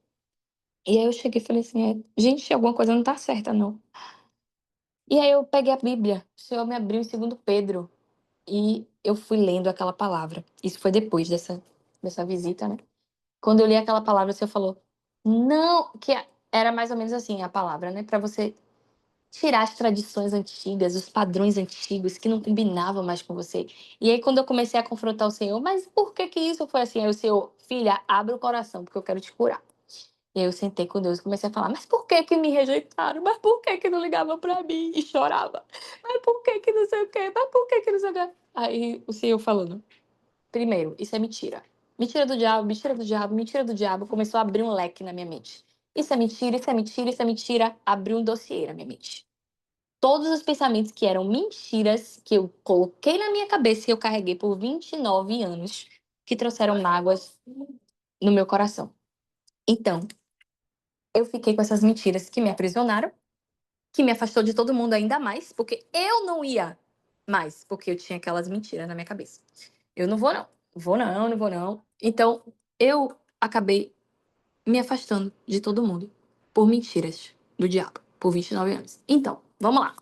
E aí eu cheguei e falei assim: gente, alguma coisa não tá certa, não. E aí eu peguei a Bíblia, o Senhor me abriu em 2 Pedro, e eu fui lendo aquela palavra. Isso foi depois dessa visita, né? Quando eu li aquela palavra, o Senhor falou: não, que era mais ou menos assim a palavra, né? Pra você tirar as tradições antigas, os padrões antigos que não combinavam mais com você. E aí, quando eu comecei a confrontar o Senhor: mas por que que isso foi assim? Aí o Senhor: filha, abre o coração, porque eu quero te curar. E aí eu sentei com Deus e comecei a falar: mas por que que me rejeitaram? Mas por que que não ligavam pra mim? E chorava. Mas por que que não sei o quê? Mas por que que não sei o quê? Aí o Senhor falando: primeiro, isso é mentira. Mentira do diabo, mentira do diabo, mentira do diabo. Começou a abrir um leque na minha mente. Isso é mentira, isso é mentira, isso é mentira. Abriu um dossiê na minha mente. Todos os pensamentos que eram mentiras, que eu coloquei na minha cabeça e eu carreguei por 29 anos, que trouxeram mágoas no meu coração. Então, eu fiquei com essas mentiras que me aprisionaram, que me afastou de todo mundo ainda mais, porque eu não ia mais, porque eu tinha aquelas mentiras na minha cabeça. Eu não vou não, vou não, não vou não. Então, eu acabei me afastando de todo mundo por mentiras do diabo, por 29 anos. Então, vamos lá.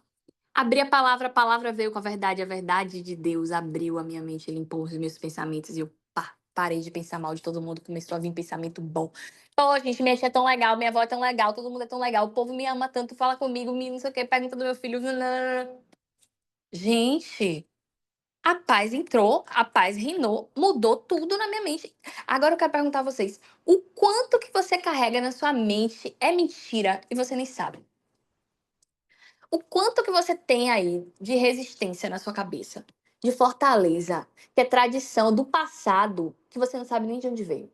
Abri a palavra veio com a verdade de Deus abriu a minha mente, limpou os meus pensamentos e eu parei de pensar mal de todo mundo, começou a vir pensamento bom. Pô, gente, minha tia é tão legal, minha avó é tão legal, todo mundo é tão legal, o povo me ama tanto, fala comigo, me não sei o que, pergunta do meu filho. Nananana. Gente, a paz entrou, a paz reinou, mudou tudo na minha mente. Agora eu quero perguntar a vocês, o quanto que você carrega na sua mente é mentira e você nem sabe? O quanto que você tem aí de resistência na sua cabeça, de fortaleza, que é tradição do passado, que você não sabe nem de onde veio.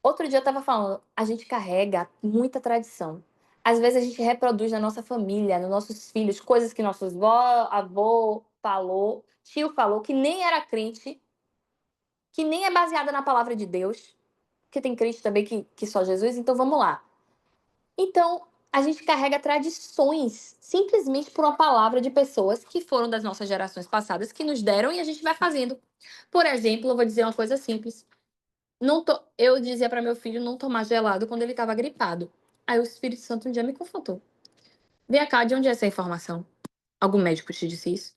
Outro dia eu estava falando, a gente carrega muita tradição. Às vezes a gente reproduz na nossa família, nos nossos filhos, coisas que nossos avô falou, tio falou, que nem era crente, que nem é baseada na palavra de Deus, que tem crente também que só Jesus, então vamos lá. Então, a gente carrega tradições simplesmente por uma palavra de pessoas que foram das nossas gerações passadas, que nos deram e a gente vai fazendo. Por exemplo, eu vou dizer uma coisa simples. Eu dizia para meu filho não tomar gelado quando ele estava gripado. Aí o Espírito Santo um dia me confrontou. Vem cá, de onde é essa informação? Algum médico te disse isso?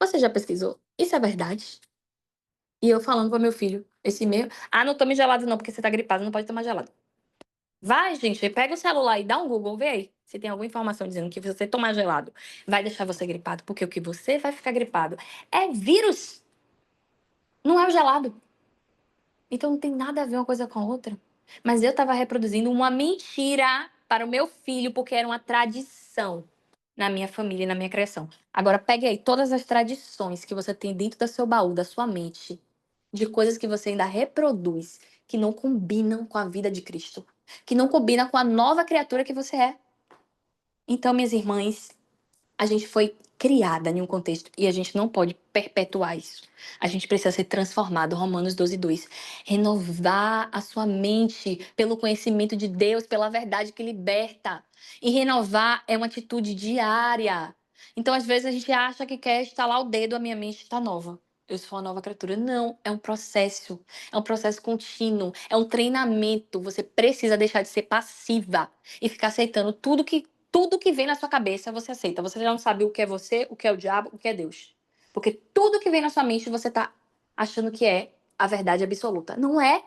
Você já pesquisou? Isso é verdade? E eu falando para meu filho, esse meio, não tome gelado não, porque você tá gripado, não pode tomar gelado. Vai, gente, pega o celular e dá um Google, vê aí se tem alguma informação dizendo que você tomar gelado vai deixar você gripado, porque o que você vai ficar gripado é vírus, não é o gelado. Então não tem nada a ver uma coisa com a outra. Mas eu estava reproduzindo uma mentira para o meu filho, porque era uma tradição na minha família e na minha criação. Agora pegue aí todas as tradições que você tem dentro do seu baú, da sua mente, de coisas que você ainda reproduz, que não combinam com a vida de Cristo, que não combinam com a nova criatura que você é. Então, minhas irmãs, a gente foi criada em um contexto e a gente não pode perpetuar isso. A gente precisa ser transformado. Romanos 12:2. Renovar a sua mente pelo conhecimento de Deus, pela verdade que liberta. E renovar é uma atitude diária. Então, às vezes, a gente acha que quer estalar o dedo, a minha mente está nova. Eu sou uma nova criatura. Não, é um processo. É um processo contínuo. É um treinamento. Você precisa deixar de ser passiva e ficar aceitando tudo que vem na sua cabeça, você aceita. Você já não sabe o que é você, o que é o diabo, o que é Deus. Porque tudo que vem na sua mente, você tá achando que é a verdade absoluta. Não é.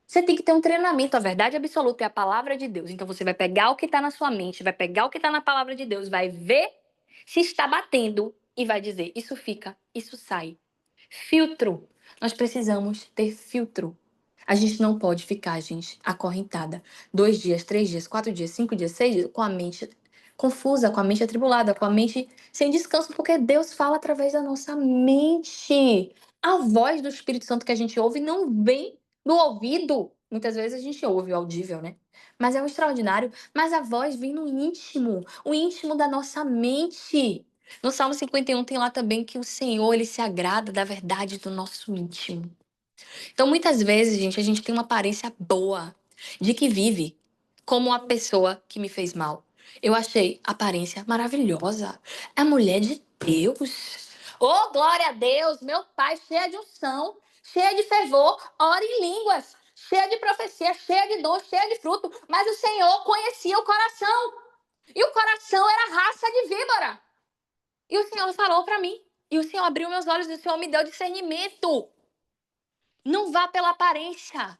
Você tem que ter um treinamento. A verdade absoluta é a palavra de Deus. Então você vai pegar o que está na sua mente, vai pegar o que está na palavra de Deus, vai ver se está batendo e vai dizer: isso fica, isso sai. Filtro. Nós precisamos ter filtro. A gente não pode ficar, gente, acorrentada 2 dias, 3 dias, 4 dias, 5 dias, 6 dias, com a mente confusa, com a mente atribulada, com a mente sem descanso, porque Deus fala através da nossa mente. A voz do Espírito Santo que a gente ouve não vem do ouvido. Muitas vezes a gente ouve o audível, né? Mas é um extraordinário. Mas a voz vem no íntimo, o íntimo da nossa mente. No Salmo 51 tem lá também que o Senhor, ele se agrada da verdade do nosso íntimo. Então, muitas vezes, gente, a gente tem uma aparência boa de que vive como uma pessoa que me fez mal. Eu achei a aparência maravilhosa. É mulher de Deus. Oh, glória a Deus, meu pai, cheia de unção, cheia de fervor, ora em línguas, cheia de profecia, cheia de dom, cheia de fruto. Mas o Senhor conhecia o coração. E o coração era raça de víbora. E o Senhor falou para mim. E o Senhor abriu meus olhos e o Senhor me deu discernimento. Não vá pela aparência.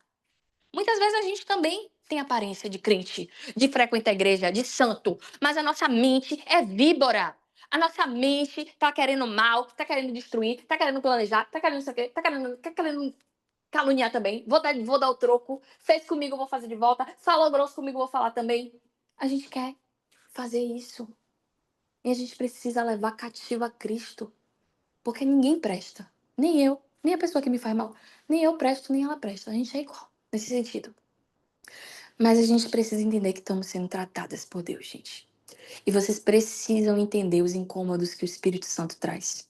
Muitas vezes a gente também tem aparência de crente, de frequenta a igreja, de santo, mas a nossa mente é víbora. A nossa mente tá querendo mal, tá querendo destruir, tá querendo planejar, tá querendo não sei o quê, tá querendo caluniar também. Vou dar o troco. Fez comigo, vou fazer de volta. Falou grosso comigo, vou falar também. A gente quer fazer isso. E a gente precisa levar cativo a Cristo. Porque ninguém presta. Nem eu, nem a pessoa que me faz mal. Nem eu presto, nem ela presta. A gente é igual nesse sentido. Mas a gente precisa entender que estamos sendo tratadas por Deus, gente. E vocês precisam entender os incômodos que o Espírito Santo traz.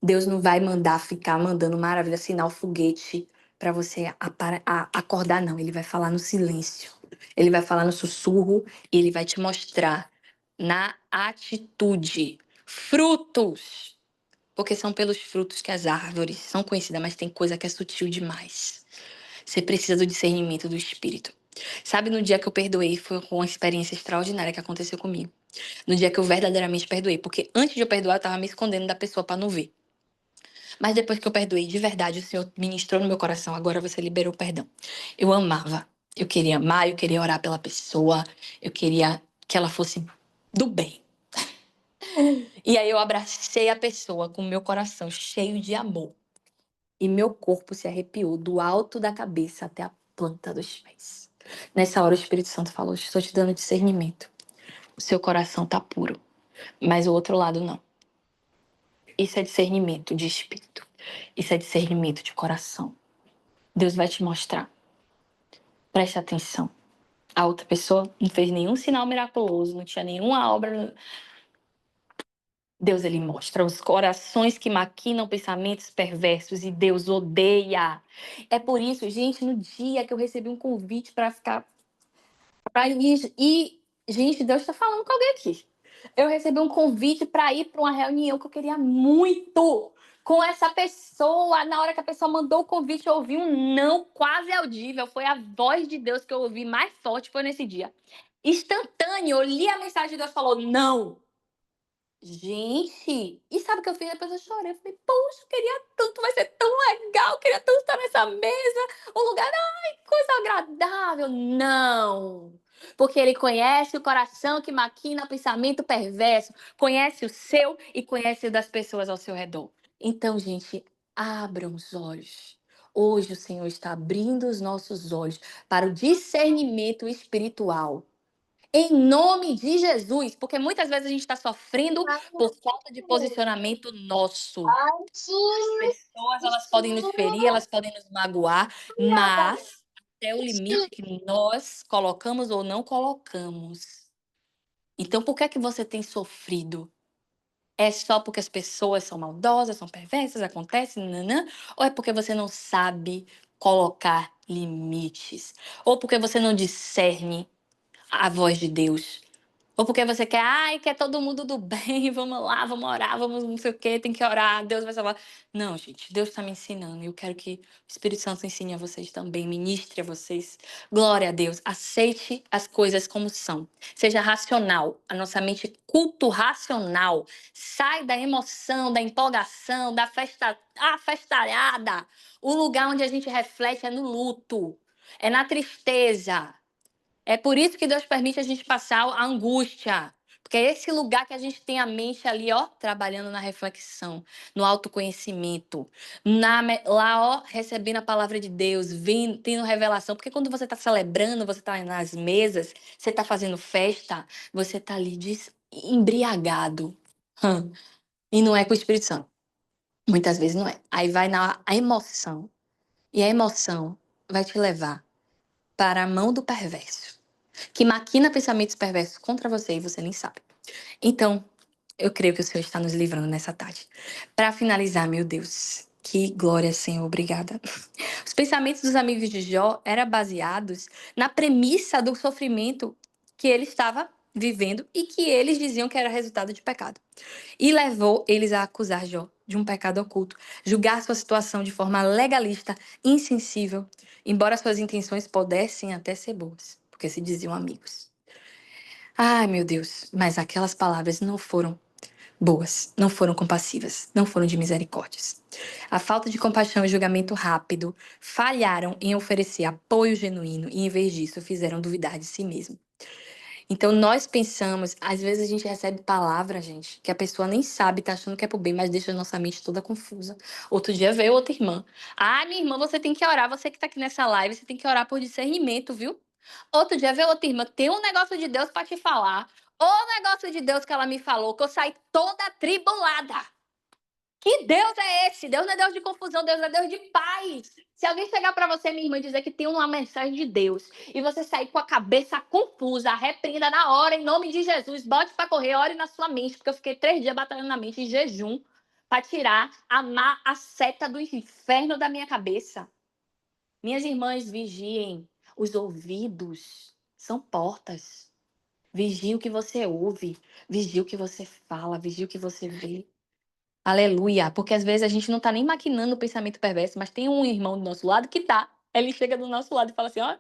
Deus não vai mandar ficar mandando maravilha, sinal foguete para você acordar, não. Ele vai falar no silêncio. Ele vai falar no sussurro e ele vai te mostrar na atitude frutos. Porque são pelos frutos que as árvores são conhecidas, mas tem coisa que é sutil demais. Você precisa do discernimento do Espírito. Sabe, no dia que eu perdoei, foi uma experiência extraordinária que aconteceu comigo. No dia que eu verdadeiramente perdoei. Porque antes de eu perdoar, eu tava me escondendo da pessoa para não ver. Mas depois que eu perdoei de verdade, o Senhor ministrou no meu coração. Agora você liberou o perdão. Eu amava. Eu queria amar, eu queria orar pela pessoa. Eu queria que ela fosse do bem. E aí eu abracei a pessoa com o meu coração cheio de amor. E meu corpo se arrepiou do alto da cabeça até a planta dos pés. Nessa hora o Espírito Santo falou: estou te dando discernimento. O seu coração tá puro, mas o outro lado não. Isso é discernimento de espírito. Isso é discernimento de coração. Deus vai te mostrar. Preste atenção. A outra pessoa não fez nenhum sinal miraculoso, não tinha nenhuma obra. Deus, ele mostra os corações que maquinam pensamentos perversos e Deus odeia. É por isso, gente, no dia que eu recebi um convite para ficar. Gente, Deus está falando com alguém aqui. Eu recebi um convite para ir para uma reunião que eu queria muito com essa pessoa. Na hora que a pessoa mandou o convite, eu ouvi um não quase audível. Foi a voz de Deus que eu ouvi mais forte, foi nesse dia. Instantâneo, eu li a mensagem de Deus e falou: não. Gente, e sabe o que eu fiz? Depois eu chorei. Eu falei: poxa, eu queria tanto, vai ser tão legal, eu queria tanto estar nessa mesa, um lugar, ai, coisa agradável. Não, porque ele conhece o coração que maquina pensamento perverso, conhece o seu e conhece o das pessoas ao seu redor. Então, gente, abram os olhos. Hoje o Senhor está abrindo os nossos olhos para o discernimento espiritual. Em nome de Jesus, porque muitas vezes a gente está sofrendo por falta de posicionamento nosso. As pessoas, elas podem nos ferir, elas podem nos magoar, mas até o limite que nós colocamos ou não colocamos. Então, por que é que você tem sofrido? É só porque as pessoas são maldosas, são perversas, acontece, nanã? Ou é porque você não sabe colocar limites? Ou porque você não discerne a voz de Deus? Ou porque você quer, ai, quer todo mundo do bem, vamos lá, vamos orar, vamos não sei o quê, tem que orar, Deus vai salvar. Não, gente, Deus está me ensinando e eu quero que o Espírito Santo ensine a vocês também, ministre a vocês. Glória a Deus, aceite as coisas como são. Seja racional, a nossa mente culto racional. Sai da emoção, da empolgação, da festa, festalhada. O lugar onde a gente reflete é no luto, é na tristeza. É por isso que Deus permite a gente passar a angústia. Porque é esse lugar que a gente tem a mente ali, ó, trabalhando na reflexão, no autoconhecimento, lá, ó, recebendo a palavra de Deus, vindo, tendo revelação. Porque quando você está celebrando, você está nas mesas, você está fazendo festa, você está ali embriagado. E não é com o Espírito Santo. Muitas vezes não é. Aí vai na a emoção. E a emoção vai te levar para a mão do perverso, que maquina pensamentos perversos contra você e você nem sabe. Então, eu creio que o Senhor está nos livrando nessa tarde. Para finalizar, meu Deus, que glória, Senhor, obrigada. Os pensamentos dos amigos de Jó eram baseados na premissa do sofrimento que ele estava vivendo e que eles diziam que era resultado de pecado. E levou eles a acusar Jó de um pecado oculto, julgar sua situação de forma legalista, insensível, embora suas intenções pudessem até ser boas, porque se diziam amigos. Ai, meu Deus, mas aquelas palavras não foram boas, não foram compassivas, não foram de misericórdias. A falta de compaixão e julgamento rápido falharam em oferecer apoio genuíno e, em vez disso, fizeram duvidar de si mesmo. Então, nós pensamos, às vezes a gente recebe palavra, gente, que a pessoa nem sabe, tá achando que é pro bem, mas deixa a nossa mente toda confusa. Outro dia veio outra irmã. Ah, minha irmã, você tem que orar, você que tá aqui nessa live, você tem que orar por discernimento, viu? Outro dia veio outra irmã, tem um negócio de Deus pra te falar. O negócio de Deus que ela me falou, que eu saí toda tribulada. Que Deus é esse? Deus não é Deus de confusão, Deus é Deus de paz. Se alguém chegar para você, minha irmã, e dizer que tem uma mensagem de Deus e você sair com a cabeça confusa, repreenda na hora, em nome de Jesus, bote para correr, ore na sua mente, porque eu fiquei 3 dias batalhando na mente em jejum para tirar a seta do inferno da minha cabeça. Minhas irmãs, vigiem. Os ouvidos são portas. Vigie o que você ouve, vigie o que você fala, vigie o que você vê. Aleluia, porque às vezes a gente não tá nem maquinando o pensamento perverso, mas tem um irmão do nosso lado que tá. Ele chega do nosso lado e fala assim: ó,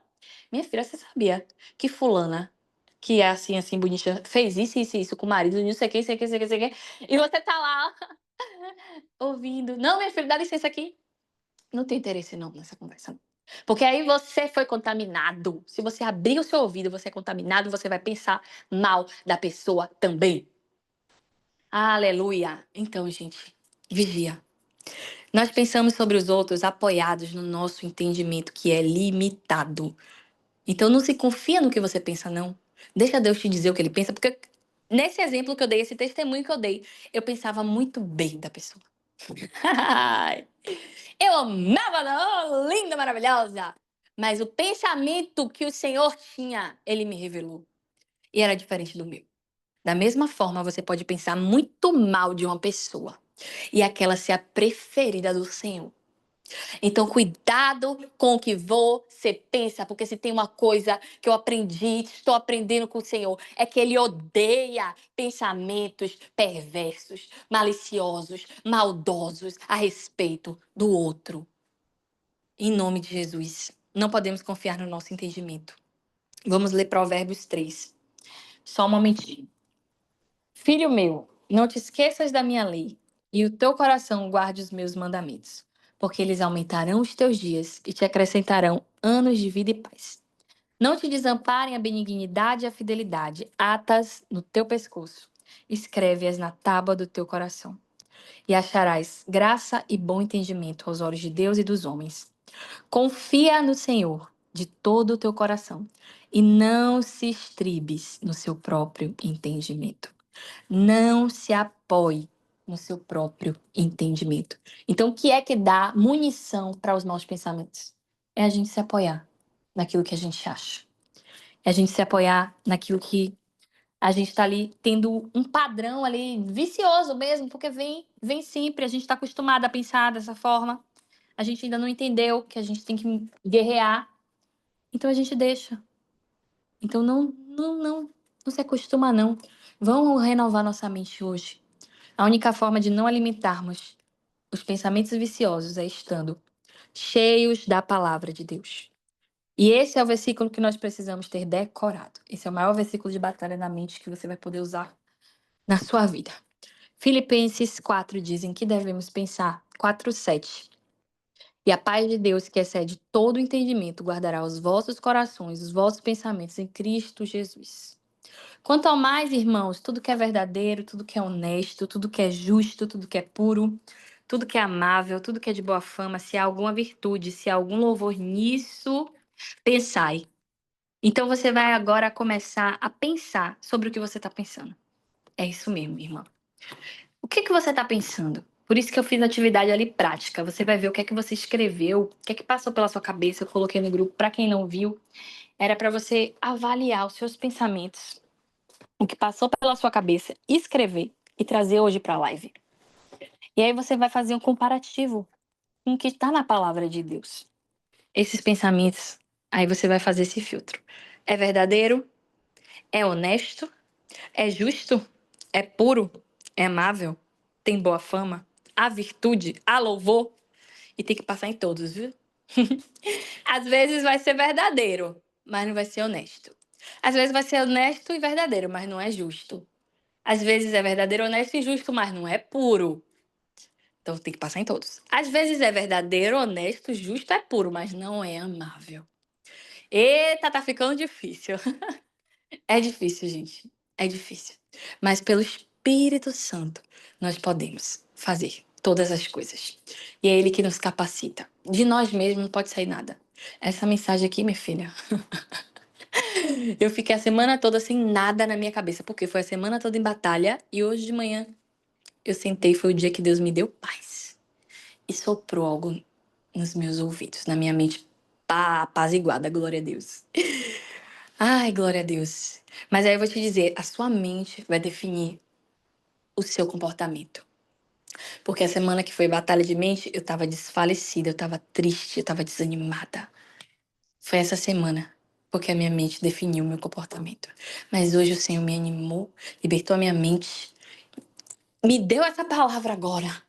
minha filha, você sabia que fulana, que é assim, assim, bonita, fez isso com o marido, não sei o que, sei o que, sei o que, sei o que, e você tá lá ouvindo. Não, minha filha, dá licença aqui. Não tem interesse não nessa conversa. Não. Porque aí você foi contaminado. Se você abrir o seu ouvido, você é contaminado, você vai pensar mal da pessoa também. Aleluia. Então, gente, vigia. Nós pensamos sobre os outros apoiados no nosso entendimento, que é limitado. Então não se confia no que você pensa, não. Deixa Deus te dizer o que ele pensa, porque nesse exemplo que eu dei, esse testemunho que eu dei, eu pensava muito bem da pessoa. Eu amava ela, oh, linda, maravilhosa. Mas o pensamento que o Senhor tinha, ele me revelou. E era diferente do meu. Da mesma forma, você pode pensar muito mal de uma pessoa e aquela ser a preferida do Senhor. Então, cuidado com o que você pensa, porque se tem uma coisa que eu aprendi, estou aprendendo com o Senhor, é que Ele odeia pensamentos perversos, maliciosos, maldosos a respeito do outro. Em nome de Jesus, não podemos confiar no nosso entendimento. Vamos ler Provérbios 3. Só um momentinho. Filho meu, não te esqueças da minha lei, e o teu coração guarde os meus mandamentos, porque eles aumentarão os teus dias e te acrescentarão anos de vida e paz. Não te desamparem a benignidade e a fidelidade, atas no teu pescoço, escreve-as na tábua do teu coração, e acharás graça e bom entendimento aos olhos de Deus e dos homens. Confia no Senhor de todo o teu coração, e não se estribes no seu próprio entendimento. Não se apoie no seu próprio entendimento. Então, o que é que dá munição para os maus pensamentos? É a gente se apoiar naquilo que a gente acha. É a gente se apoiar naquilo que a gente está ali tendo um padrão ali vicioso mesmo, porque vem sempre, a gente está acostumado a pensar dessa forma. A gente ainda não entendeu que a gente tem que guerrear. Então a gente deixa. Então não se acostuma não. Vamos renovar nossa mente hoje. A única forma de não alimentarmos os pensamentos viciosos é estando cheios da palavra de Deus. E esse é o versículo que nós precisamos ter decorado. Esse é o maior versículo de batalha na mente que você vai poder usar na sua vida. Filipenses 4 dizem que devemos pensar 4:7. E a paz de Deus, que excede todo o entendimento, guardará os vossos corações, os vossos pensamentos em Cristo Jesus. Quanto ao mais, irmãos, tudo que é verdadeiro, tudo que é honesto, tudo que é justo, tudo que é puro, tudo que é amável, tudo que é de boa fama, se há alguma virtude, se há algum louvor nisso, pensai. Então você vai agora começar a pensar sobre o que você está pensando. É isso mesmo, irmão. O que que você está pensando? Por isso que eu fiz a atividade ali prática. Você vai ver o que é que você escreveu, o que é que passou pela sua cabeça. Eu coloquei no grupo. Para quem não viu, era para você avaliar os seus pensamentos, o que passou pela sua cabeça, escrever e trazer hoje para a live. E aí você vai fazer um comparativo com o que está na palavra de Deus. Esses pensamentos, aí você vai fazer esse filtro. É verdadeiro? É honesto? É justo? É puro? É amável? Tem boa fama? Há virtude? Há louvor? E tem que passar em todos, viu? Às vezes vai ser verdadeiro, mas não vai ser honesto. Às vezes vai ser honesto e verdadeiro, mas não é justo. Às vezes é verdadeiro, honesto e justo, mas não é puro. Então tem que passar em todos. Às vezes é verdadeiro, honesto, justo, é puro, mas não é amável. Eita, tá ficando difícil. É difícil, gente. É difícil. Mas pelo Espírito Santo, nós podemos fazer todas as coisas. E é Ele que nos capacita. De nós mesmos não pode sair nada. Essa mensagem aqui, minha filha, eu fiquei a semana toda sem nada na minha cabeça, porque foi a semana toda em batalha e hoje de manhã eu sentei, foi o dia que Deus me deu paz. E soprou algo nos meus ouvidos, na minha mente, pá, apaziguada, glória a Deus. Ai, glória a Deus. Mas aí eu vou te dizer, a sua mente vai definir o seu comportamento. Porque a semana que foi batalha de mente, eu tava desfalecida, eu tava triste, eu tava desanimada. Foi essa semana, porque a minha mente definiu o meu comportamento. Mas hoje o Senhor me animou, libertou a minha mente, me deu essa palavra agora.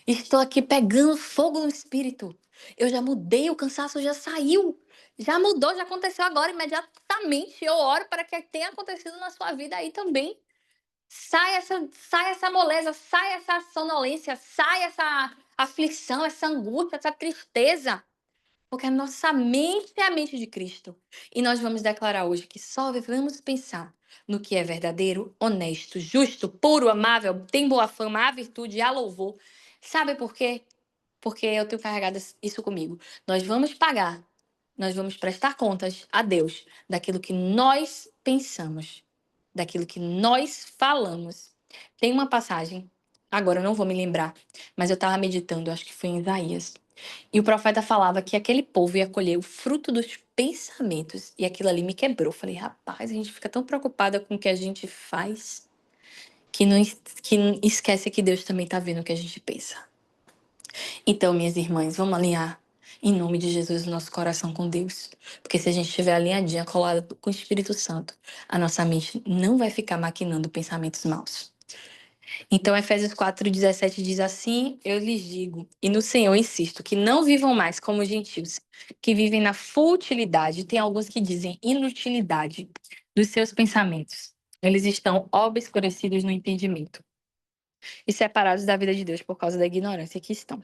Estou aqui pegando fogo no espírito. Eu já mudei, o cansaço já saiu. Já mudou, já aconteceu agora, imediatamente. Eu oro para que tenha acontecido na sua vida aí também. Sai essa moleza, sai essa sonolência, sai essa aflição, essa angústia, essa tristeza. Porque a nossa mente é a mente de Cristo. E nós vamos declarar hoje que só devemos pensar no que é verdadeiro, honesto, justo, puro, amável, tem boa fama, há virtude, há louvor. Sabe por quê? Porque eu tenho carregado isso comigo. Nós vamos pagar, nós vamos prestar contas a Deus daquilo que nós pensamos, daquilo que nós falamos. Tem uma passagem, agora eu não vou me lembrar, mas eu estava meditando, acho que foi em Isaías. E o profeta falava que aquele povo ia colher o fruto dos pensamentos. E aquilo ali me quebrou. Falei, rapaz, a gente fica tão preocupada com o que a gente faz que não que esquece que Deus também está vendo o que a gente pensa. Então, minhas irmãs, vamos alinhar em nome de Jesus o nosso coração com Deus. Porque se a gente estiver alinhadinha, colada com o Espírito Santo, a nossa mente não vai ficar maquinando pensamentos maus. Então, Efésios 4:17 diz assim: eu lhes digo, e no Senhor insisto, que não vivam mais como gentios, que vivem na futilidade, tem alguns que dizem inutilidade, dos seus pensamentos. Eles estão obscurecidos no entendimento e separados da vida de Deus por causa da ignorância que estão,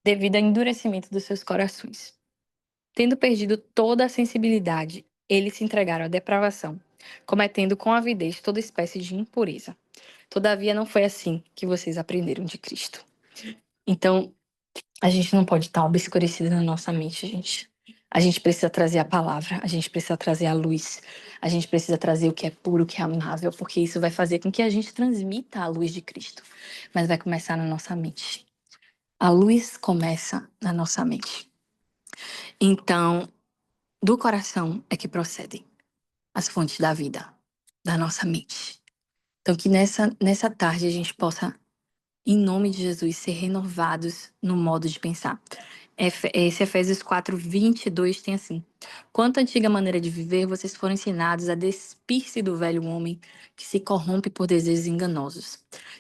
devido ao endurecimento dos seus corações. Tendo perdido toda a sensibilidade, eles se entregaram à depravação, cometendo com avidez toda espécie de impureza. Todavia, não foi assim que vocês aprenderam de Cristo. Então, a gente não pode estar obscurecido na nossa mente, gente. A gente precisa trazer a palavra, a gente precisa trazer a luz, a gente precisa trazer o que é puro, o que é amável, porque isso vai fazer com que a gente transmita a luz de Cristo. Mas vai começar na nossa mente. A luz começa na nossa mente. Então, do coração é que procedem as fontes da vida, da nossa mente. Então, que nessa tarde a gente possa, em nome de Jesus, ser renovados no modo de pensar. Esse Efésios 4:22 tem assim: quanto à antiga maneira de viver, vocês foram ensinados a despir-se do velho homem que se corrompe por desejos enganosos,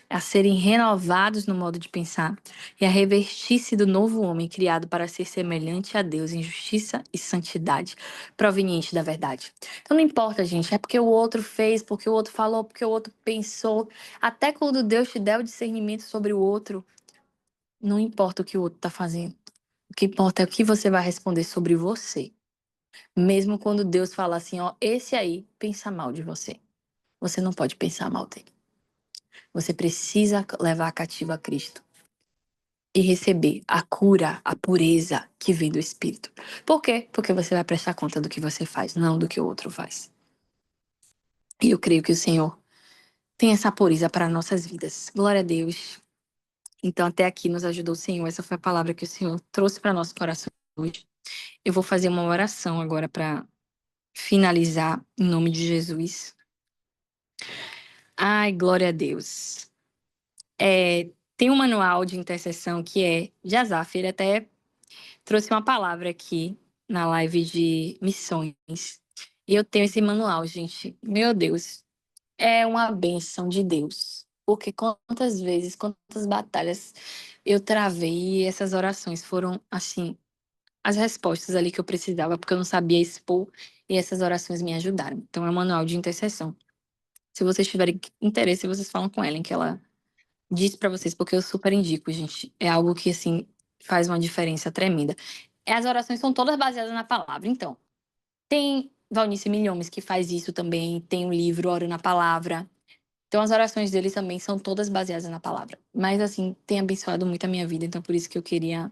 a serem renovados no modo de pensar e a revestir-se do novo homem criado para ser semelhante a Deus em justiça e santidade, proveniente da verdade. Então não importa, gente, é porque o outro fez, porque o outro falou, porque o outro pensou. Até quando Deus te der o discernimento sobre o outro, não importa o que o outro está fazendo. O que importa é o que você vai responder sobre você. Mesmo quando Deus fala assim, ó, esse aí pensa mal de você. Você não pode pensar mal dele. Você precisa levar cativo a Cristo e receber a cura, a pureza que vem do Espírito. Por quê? Porque você vai prestar conta do que você faz, não do que o outro faz. E eu creio que o Senhor tem essa pureza para nossas vidas. Glória a Deus. Então, até aqui nos ajudou o Senhor. Essa foi a palavra que o Senhor trouxe para nosso coração hoje. Eu vou fazer uma oração agora para finalizar, em nome de Jesus. Ai, glória a Deus. Tem um manual de intercessão que é de Asaf. Ele até trouxe uma palavra aqui na live de missões. E eu tenho esse manual, gente. Meu Deus, é uma bênção de Deus. Porque quantas vezes, quantas batalhas eu travei e essas orações foram, assim, as respostas ali que eu precisava, porque eu não sabia expor, e essas orações me ajudaram. Então, é um manual de intercessão. Se vocês tiverem interesse, vocês falam com ela, em que ela diz pra vocês, porque eu super indico, gente. É algo que, assim, faz uma diferença tremenda. As orações são todas baseadas na palavra. Então, tem Valnice Milhomes que faz isso também, tem o livro Oro na Palavra. Então, as orações deles também são todas baseadas na palavra. Mas, assim, tem abençoado muito a minha vida, então por isso que eu queria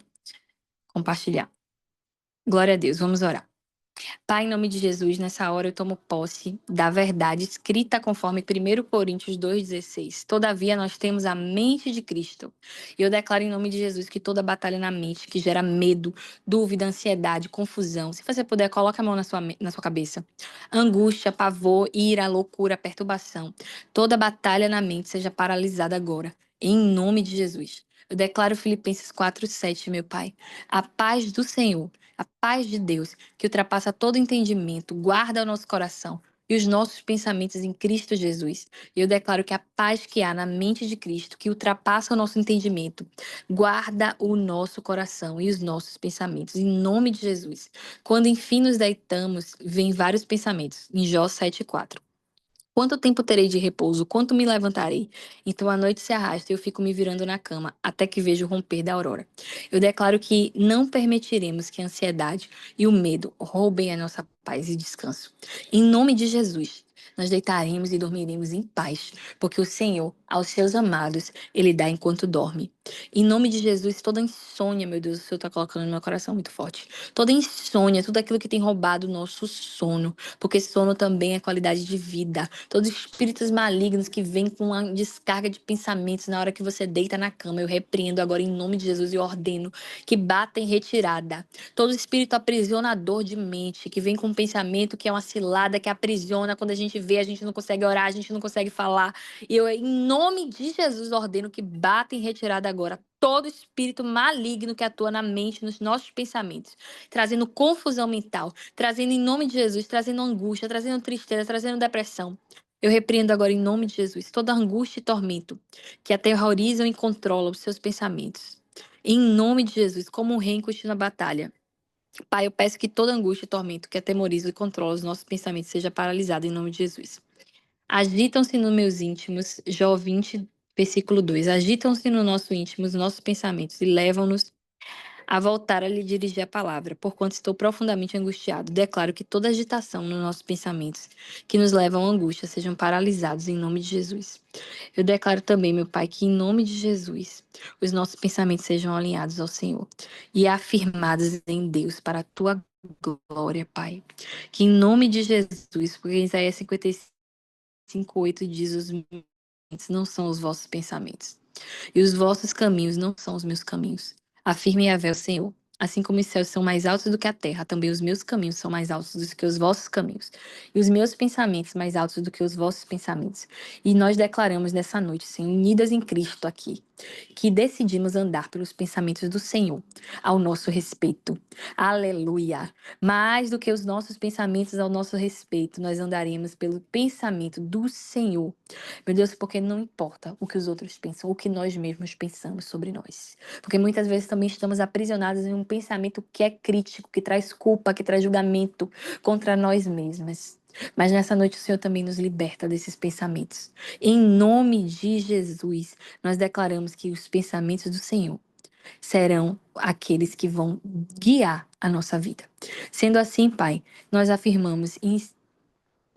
compartilhar. Glória a Deus, vamos orar. Pai, em nome de Jesus, nessa hora eu tomo posse da verdade escrita conforme 1 Coríntios 2,16. Todavia, nós temos a mente de Cristo. E eu declaro em nome de Jesus que toda batalha na mente que gera medo, dúvida, ansiedade, confusão, se você puder, coloque a mão na sua cabeça. Angústia, pavor, ira, loucura, perturbação. Toda batalha na mente seja paralisada agora, em nome de Jesus. Eu declaro Filipenses 4,7, meu Pai. A paz do Senhor, a paz de Deus que ultrapassa todo entendimento, guarda o nosso coração e os nossos pensamentos em Cristo Jesus. E eu declaro que a paz que há na mente de Cristo, que ultrapassa o nosso entendimento, guarda o nosso coração e os nossos pensamentos, em nome de Jesus. Quando enfim nos deitamos, vem vários pensamentos, em Jó 7,4. Quanto tempo terei de repouso? Quanto me levantarei? Então a noite se arrasta e eu fico me virando na cama, até que vejo o romper da aurora. Eu declaro que não permitiremos que a ansiedade e o medo roubem a nossa paz e descanso. Em nome de Jesus, nós deitaremos e dormiremos em paz, porque o Senhor, aos seus amados, Ele dá enquanto dorme. Em nome de Jesus, toda insônia, meu Deus, o Senhor está colocando no meu coração muito forte. Toda insônia, tudo aquilo que tem roubado o nosso sono, porque sono também é qualidade de vida. Todos os espíritos malignos que vêm com uma descarga de pensamentos na hora que você deita na cama, eu repreendo agora em nome de Jesus e ordeno que bata em retirada. Todo espírito aprisionador de mente, que vem com um pensamento que é uma cilada, que aprisiona, quando a gente vê, a gente não consegue orar, a gente não consegue falar. E eu, em nome de Jesus, ordeno que bata em retirada agora todo espírito maligno que atua na mente, nos nossos pensamentos, trazendo confusão mental, trazendo em nome de Jesus, trazendo angústia, trazendo tristeza, trazendo depressão. Eu repreendo agora em nome de Jesus toda angústia e tormento que aterrorizam e controlam os seus pensamentos. Em nome de Jesus, como um rei em contínua batalha. Pai, eu peço que toda angústia e tormento que atemoriza e controla os nossos pensamentos seja paralisada em nome de Jesus. Agitam-se nos meus íntimos, Jó 20, versículo 2. Agitam-se no nosso íntimo os nossos pensamentos e levam-nos a voltar a lhe dirigir a palavra, porquanto estou profundamente angustiado. Declaro que toda agitação nos nossos pensamentos que nos levam à angústia sejam paralisados em nome de Jesus. Eu declaro também, meu Pai, que em nome de Jesus os nossos pensamentos sejam alinhados ao Senhor e afirmados em Deus para a tua glória, Pai. Que em nome de Jesus, porque em Isaías 55:8 diz: os meus pensamentos não são os vossos pensamentos e os vossos caminhos não são os meus caminhos. Afirme Yahvé, o Senhor. Assim como os céus são mais altos do que a terra, também os meus caminhos são mais altos do que os vossos caminhos, e os meus pensamentos mais altos do que os vossos pensamentos. E nós declaramos nessa noite, Senhor, unidas em Cristo aqui, que decidimos andar pelos pensamentos do Senhor ao nosso respeito. Aleluia! Mais do que os nossos pensamentos ao nosso respeito, nós andaremos pelo pensamento do Senhor. Meu Deus, porque não importa o que os outros pensam, o que nós mesmos pensamos sobre nós. Porque muitas vezes também estamos aprisionados em um pensamento que é crítico, que traz culpa, que traz julgamento contra nós mesmas. Mas nessa noite o Senhor também nos liberta desses pensamentos. Em nome de Jesus, nós declaramos que os pensamentos do Senhor serão aqueles que vão guiar a nossa vida. Sendo assim, Pai, nós afirmamos em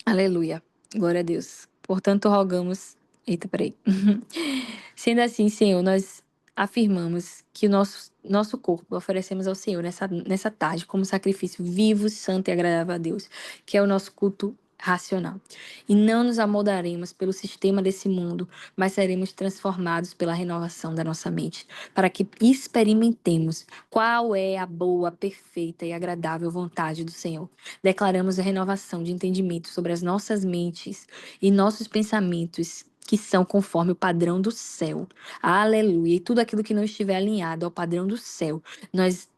Aleluia. Glória a Deus. Portanto, rogamos. Eita, peraí. Sendo assim, Senhor, nós afirmamos que o nosso corpo oferecemos ao Senhor nessa tarde como sacrifício vivo, santo e agradável a Deus, que é o nosso culto racional. E não nos amoldaremos pelo sistema desse mundo, mas seremos transformados pela renovação da nossa mente, para que experimentemos qual é a boa, perfeita e agradável vontade do Senhor. Declaramos a renovação de entendimento sobre as nossas mentes e nossos pensamentos que são conforme o padrão do céu. Aleluia. E tudo aquilo que não estiver alinhado ao padrão do céu, nós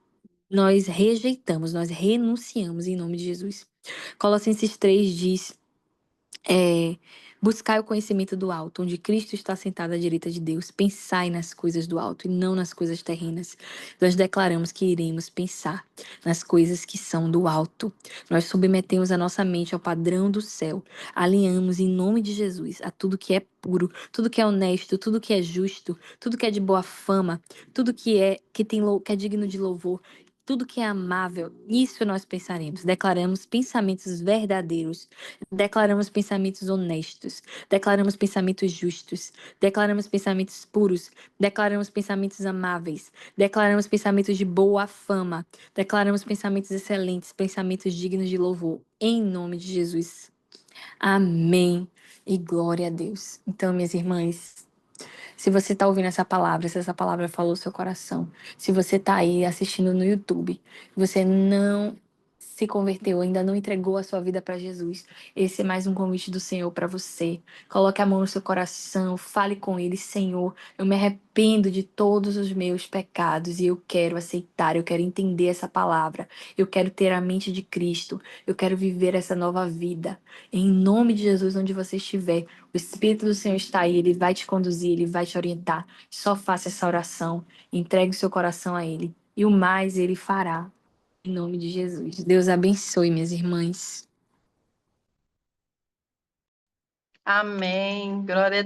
rejeitamos, nós renunciamos em nome de Jesus. Colossenses 3 diz: é, buscai o conhecimento do alto, onde Cristo está sentado à direita de Deus. Pensai nas coisas do alto e não nas coisas terrenas. Nós declaramos que iremos pensar nas coisas que são do alto. Nós submetemos a nossa mente ao padrão do céu. Alinhamos em nome de Jesus a tudo que é puro, tudo que é honesto, tudo que é justo, tudo que é de boa fama, tudo que é digno de louvor. tudo que é amável, nisso nós pensaremos. Declaramos pensamentos verdadeiros, declaramos pensamentos honestos, declaramos pensamentos justos, declaramos pensamentos puros, declaramos pensamentos amáveis, declaramos pensamentos de boa fama, declaramos pensamentos excelentes, pensamentos dignos de louvor, em nome de Jesus. Amém. E glória a Deus. Então, minhas irmãs, se você está ouvindo essa palavra, se essa palavra falou no seu coração, se você está aí assistindo no YouTube, você não se converteu, ainda não entregou a sua vida para Jesus, esse é mais um convite do Senhor para você. Coloque a mão no seu coração, fale com Ele: Senhor, eu me arrependo de todos os meus pecados e eu quero aceitar, eu quero entender essa palavra, eu quero ter a mente de Cristo, eu quero viver essa nova vida. Em nome de Jesus, onde você estiver, o Espírito do Senhor está aí, ele vai te conduzir, ele vai te orientar. Só faça essa oração, entregue o seu coração a ele. E o mais ele fará. Em nome de Jesus. Deus abençoe, minhas irmãs. Amém. Glória a